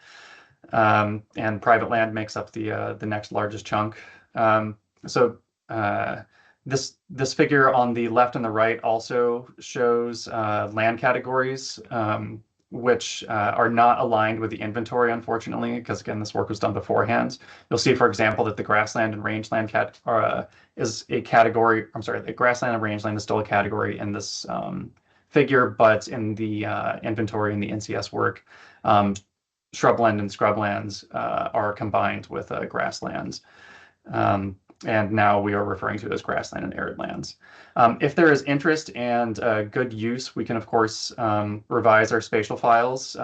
and private land makes up the next largest chunk. So this figure on the left and the right also shows land categories, which are not aligned with the inventory, unfortunately, because again, this work was done beforehand. You'll see, for example, that the grassland and rangeland is a category. I'm sorry, the grassland and rangeland is still a category in this figure, but in the inventory and the NCS work, shrubland and scrublands are combined with grasslands. And now we are referring to it as grassland and arid lands. If there is interest and good use, we can, of course, revise our spatial files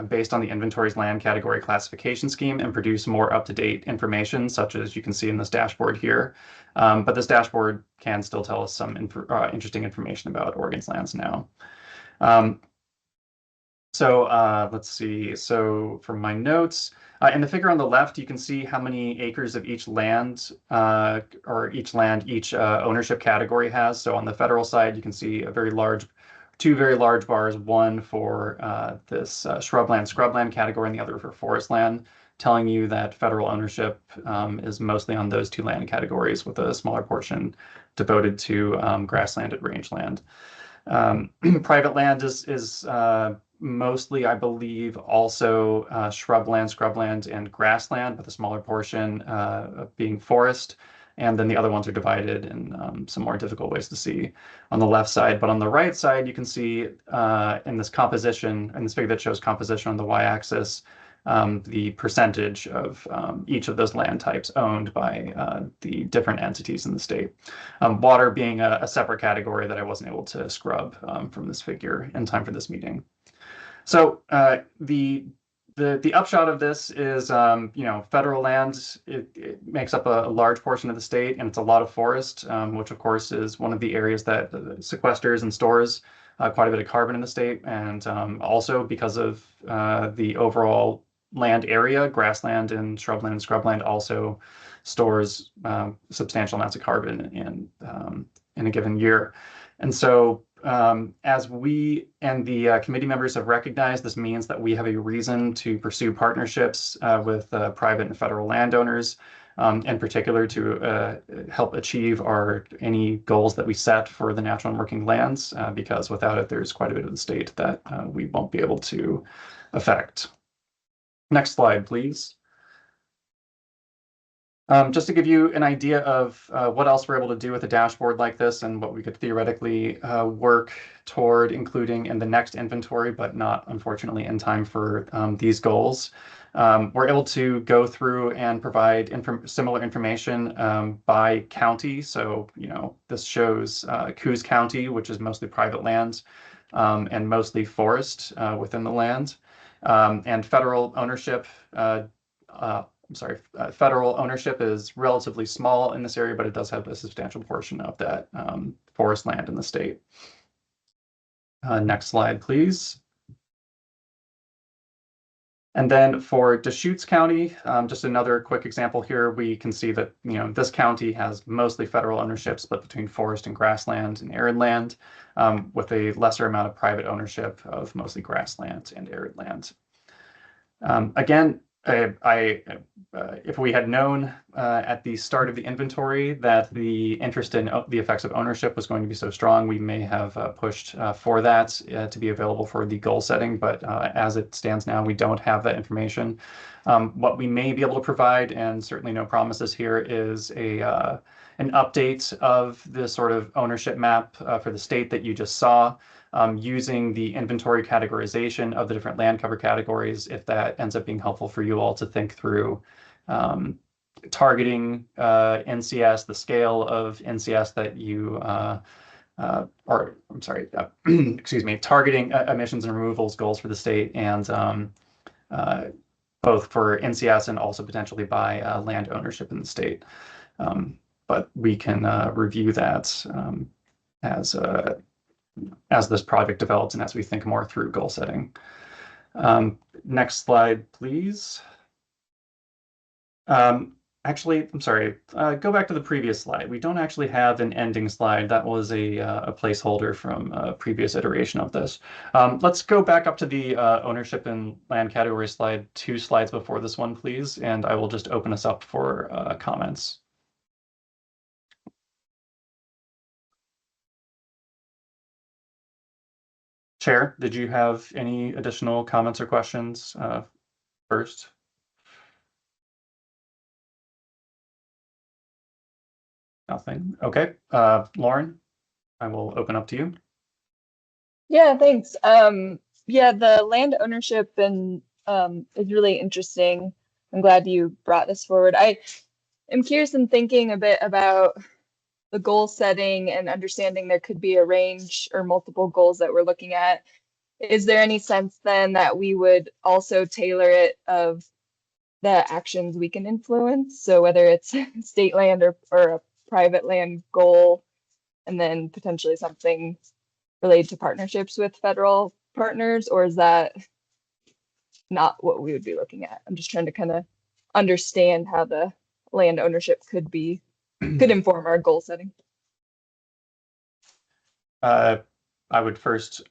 based on the inventory's land category classification scheme and produce more up-to-date information, such as you can see in this dashboard here. But this dashboard can still tell us some interesting information about Oregon's lands now. So let's see. So from my notes, in the figure on the left, you can see how many acres of each land each ownership category has. So on the federal side, you can see two very large bars, one for this scrubland category and the other for forest land, telling you that federal ownership is mostly on those two land categories with a smaller portion devoted to grassland and rangeland. Private land is mostly, I believe, also scrubland, and grassland, with a smaller portion being forest. And then the other ones are divided in some more difficult ways to see on the left side. But on the right side, you can see in this figure that shows composition on the y-axis, the percentage of each of those land types owned by the different entities in the state. Water being a separate category that I wasn't able to scrub from this figure in time for this meeting. So the upshot of this is, federal land, it makes up a large portion of the state, and it's a lot of forest, which of course is one of the areas that sequesters and stores quite a bit of carbon in the state. And also because of the overall land area, grassland and shrubland and scrubland also stores substantial amounts of carbon in a given year. And so as we and the committee members have recognized, this means that we have a reason to pursue partnerships with private and federal landowners, in particular to help achieve any goals that we set for the natural and working lands, because without it, there's quite a bit of the state that we won't be able to affect. Next slide, please. Just to give you an idea of what else we're able to do with a dashboard like this and what we could theoretically work toward including in the next inventory, but not unfortunately in time for these goals. We're able to go through and provide similar information by county. So, this shows Coos County, which is mostly private land and mostly forest within the land. And federal ownership, federal ownership is relatively small in this area, but it does have a substantial portion of that forest land in the state. Next slide, please. And then for Deschutes County, just another quick example here, we can see that this county has mostly federal ownership split between forest and grassland and arid land, with a lesser amount of private ownership of mostly grassland and arid land. Again, if we had known at the start of the inventory that the interest in the effects of ownership was going to be so strong, we may have pushed for that to be available for the goal setting. But as it stands now, we don't have that information. What we may be able to provide, and certainly no promises here, is an update of the sort of ownership map for the state that you just saw, using the inventory categorization of the different land cover categories, if that ends up being helpful for you all to think through targeting NCS, the scale of NCS that you targeting emissions and removals goals for the state, and both for NCS and also potentially by land ownership in the state. But we can review that as this project develops and as we think more through goal setting. Next slide, please. Actually, I'm sorry, go back to the previous slide. We don't actually have an ending slide. That was a placeholder from a previous iteration of this. Let's go back up to the ownership and land category slide, 2 slides before this one, please, and I will just open us up for comments. Chair, did you have any additional comments or questions first? Nothing. Okay. Lauren, I will open up to you. Yeah, thanks. Yeah, the land ownership and is really interesting. I'm glad you brought this forward. I am curious in thinking a bit about the goal setting and understanding there could be a range or multiple goals that we're looking at. Is there any sense then that we would also tailor it of the actions we can influence? So whether it's state land or a private land goal, and then potentially something related to partnerships with federal partners, or is that not what we would be looking at? I'm just trying to kind of understand how the land ownership could inform our goal setting. I would first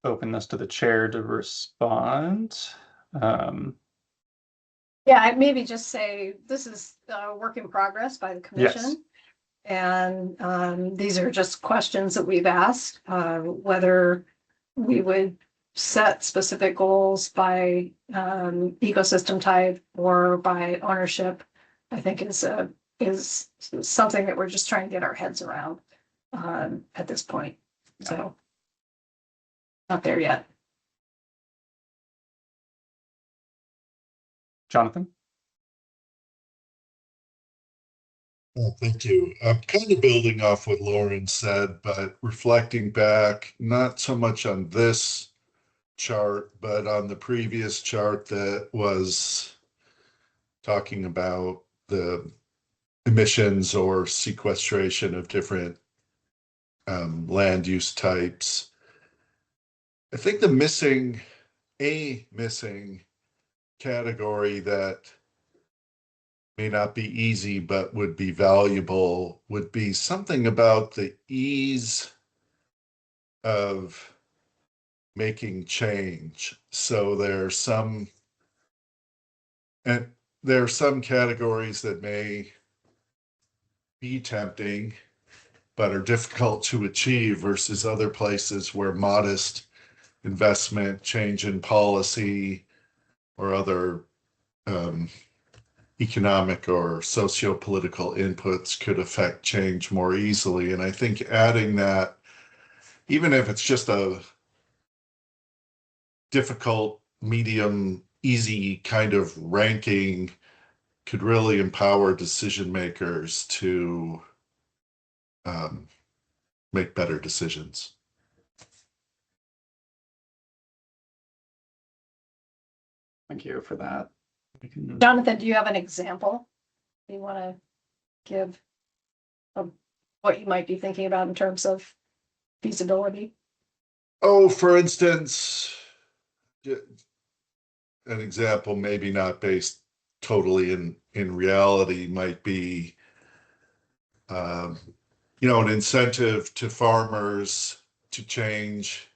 open this to the chair to respond. Yeah, I'd maybe just say this is a work in progress by the commission. And these are just questions that we've asked, whether we would set specific goals by ecosystem type or by ownership, I think is something that we're just trying to get our heads around at this point. So not there yet. Jonathan? Well, thank you. I'm kind of building off what Lauren said, but reflecting back, not so much on this chart, but on the previous chart that was talking about the emissions or sequestration of different land use types. I think the missing category that may not be easy but would be valuable would be something about the ease of making change. So there are some categories that may be tempting but are difficult to achieve versus other places where modest investment, change in policy, or other economic or socio-political inputs could affect change more easily. And I think adding that, even if it's just a difficult, medium, easy kind of ranking, could really empower decision makers to make better decisions. Thank you for that. Jonathan, do you have an example you want to give of what you might be thinking about in terms of feasibility? Oh, for instance, an example maybe not based totally in reality might be an incentive to farmers to change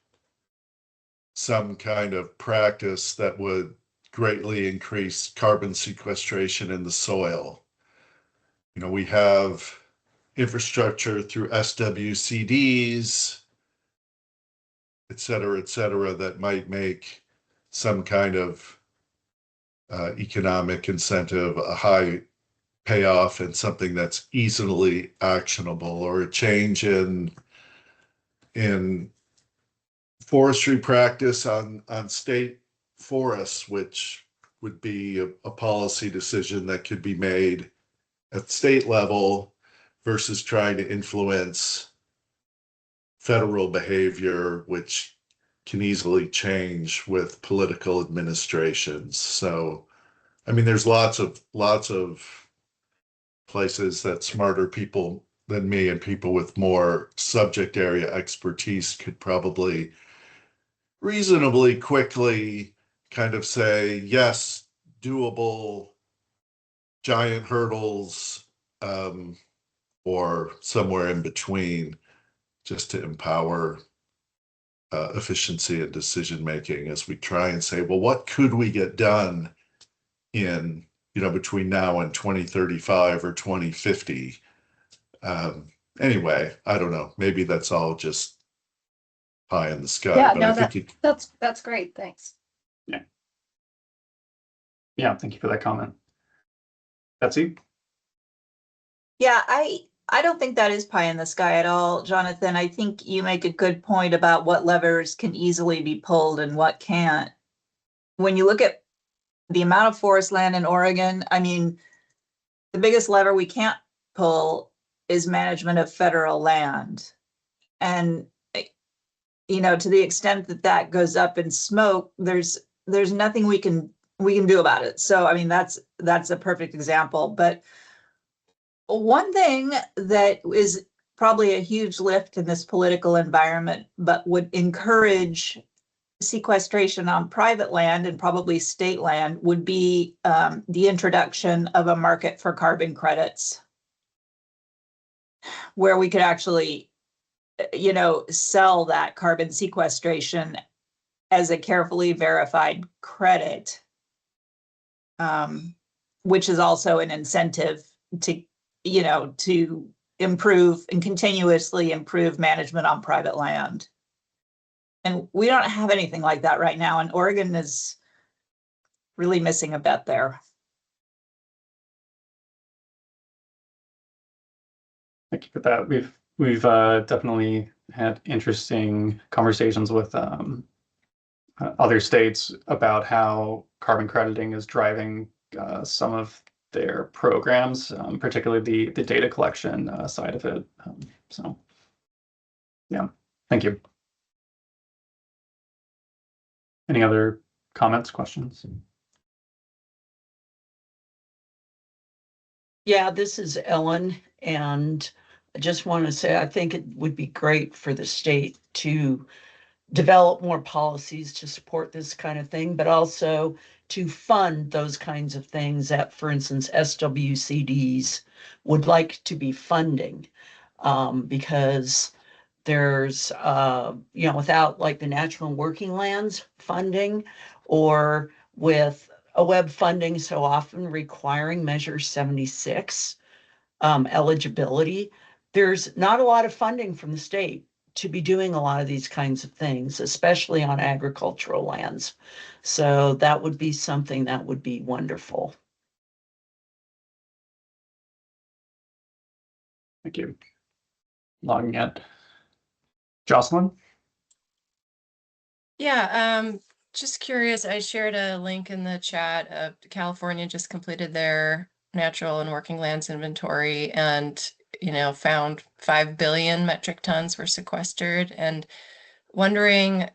some kind of practice that would greatly increase carbon sequestration in the soil. We have infrastructure through SWCDs, et cetera, that might make some kind of economic incentive a high payoff and something that's easily actionable, or a change in forestry practice on state forests, which would be a policy decision that could be made at state level versus trying to influence federal behavior, which can easily change with political administrations. So, I mean, there's lots of places that smarter people than me and people with more subject area expertise could probably reasonably quickly kind of say, yes, doable, giant hurdles, or somewhere in between, just to empower efficiency and decision making as we try and say, well, what could we get done in between now and 2035 or 2050? Anyway, I don't know. Maybe that's all just pie in the sky. Yeah, but no, I think that's great. Thanks. Yeah, thank you for that comment. Betsy? Yeah, I don't think that is pie in the sky at all, Jonathan. I think you make a good point about what levers can easily be pulled and what can't. When you look at the amount of forest land in Oregon, I mean, the biggest lever we can't pull is management of federal land. And, to the extent that that goes up in smoke, there's nothing we can do about it. So, I mean, that's a perfect example. But one thing that is probably a huge lift in this political environment, but would encourage sequestration on private land and probably state land would be the introduction of a market for carbon credits, where we could actually, sell that carbon sequestration as a carefully verified credit, which is also an incentive to improve and continuously improve management on private land. And we don't have anything like that right now, and Oregon is really missing a bet there. Thank you for that. We've definitely had interesting conversations with other states about how carbon crediting is driving some of their programs, particularly the data collection side of it. So, yeah, thank you. Any other comments, questions? Yeah, this is Ellen, and I just want to say I think it would be great for the state to develop more policies to support this kind of thing, but also to fund those kinds of things that, for instance, SWCDs would like to be funding, because there's, without like the Natural Working Lands funding, or with OWEB funding so often requiring Measure 76 eligibility, there's not a lot of funding from the state to be doing a lot of these kinds of things, especially on agricultural lands. So that would be something that would be wonderful. Thank you. Logging in. Jocelyn? Yeah, just curious, I shared a link in the chat. California just completed their natural and working lands inventory and, found 5 billion metric tons were sequestered, and wondering,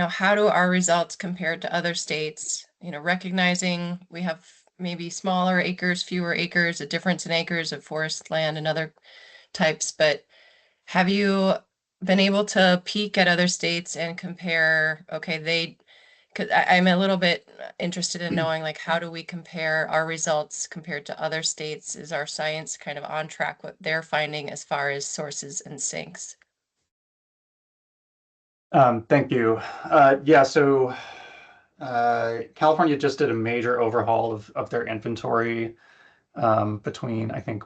how do our results compare to other states? Recognizing we have maybe smaller acres, fewer acres, a difference in acres of forest land and other types, but have you been able to peek at other states and compare, okay, because I'm a little bit interested in knowing, like, how do we compare our results compared to other states? Is our science kind of on track what they're finding as far as sources and sinks? Thank you. Yeah, so California just did a major overhaul of their inventory between, I think,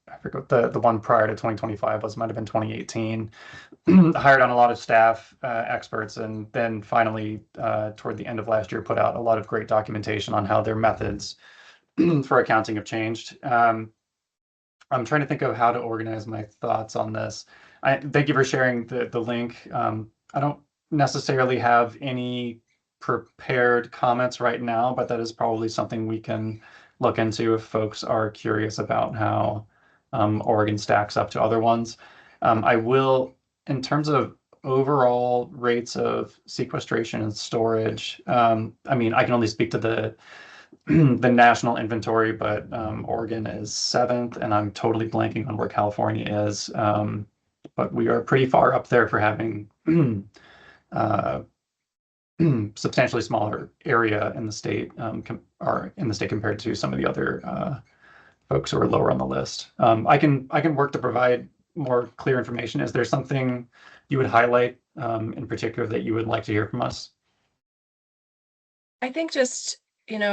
I forgot the one prior to 2025 might have been 2018. Hired on a lot of staff, experts, and then finally, toward the end of last year, put out a lot of great documentation on how their methods for accounting have changed. I'm trying to think of how to organize my thoughts on this. Thank you for sharing the link. I don't necessarily have any prepared comments right now, but that is probably something we can look into if folks are curious about how Oregon stacks up to other ones. I will, in terms of overall rates of sequestration and storage, I mean, I can only speak to the national inventory, but Oregon is 7th, and I'm totally blanking on where California is. But we are pretty far up there for having substantially smaller area in the state, compared to some of the other folks who are lower on the list. I can work to provide more clear information. Is there something you would highlight in particular that you would like to hear from us? I think just, links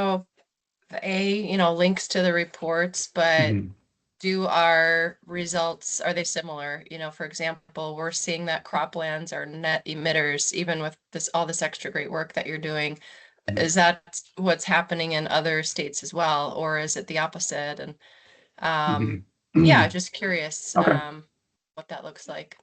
to the reports, but do our results, are they similar? For example, we're seeing that croplands are net emitters, even with all this extra great work that you're doing. Is that what's happening in other states as well, or is it the opposite? And yeah, just curious what that looks like.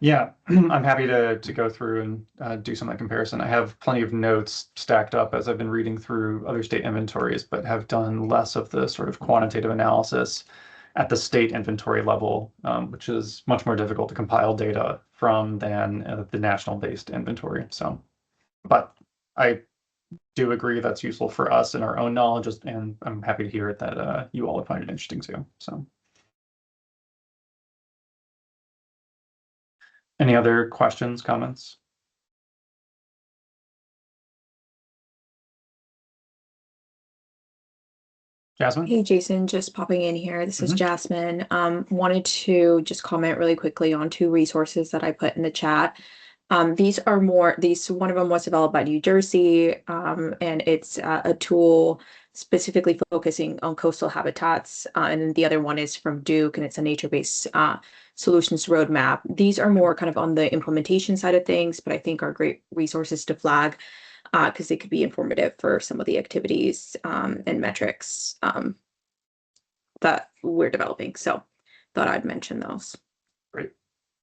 Yeah, I'm happy to go through and do some of that comparison. I have plenty of notes stacked up as I've been reading through other state inventories, but have done less of the sort of quantitative analysis at the state inventory level, which is much more difficult to compile data from than the national-based inventory. So, but I do agree that's useful for us in our own knowledge, and I'm happy to hear that you all would find it interesting too. So. Any other questions, comments? Jasmine? Hey, Jason, just popping in here. This is Jasmine. Wanted to just comment really quickly on two resources that I put in the chat. These are one of them was developed by New Jersey, and it's a tool specifically focusing on coastal habitats. And then the other one is from Duke, and it's a nature-based solutions roadmap. These are more kind of on the implementation side of things, but I think are great resources to flag because they could be informative for some of the activities and metrics that we're developing. So thought I'd mention those. Great.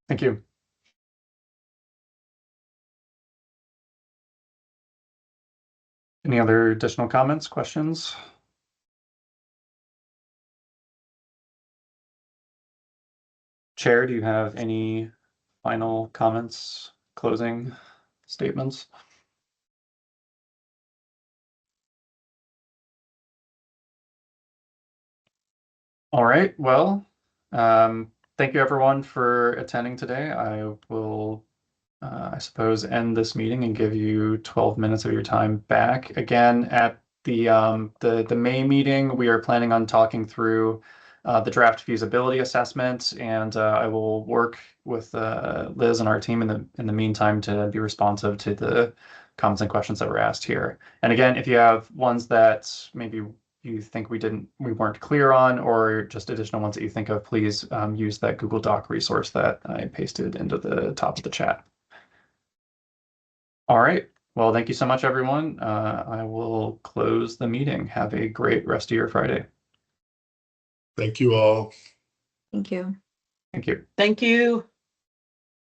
Thank you. Any other additional comments, questions? Chair, do you have any final comments, closing statements? All right, well, thank you everyone for attending today. I will, I suppose, end this meeting and give you 12 minutes of your time back. Again, at the May meeting, we are planning on talking through the draft feasibility assessment, and I will work with Liz and our team in the meantime to be responsive to the comments and questions that were asked here. And again, if you have ones that maybe you think we weren't clear on, or just additional ones that you think of, please use that Google Doc resource that I pasted into the top of the chat. All right. Well, thank you so much, everyone. I will close the meeting. Have a great rest of your Friday. Thank you all. Thank you. Thank you. Thank you.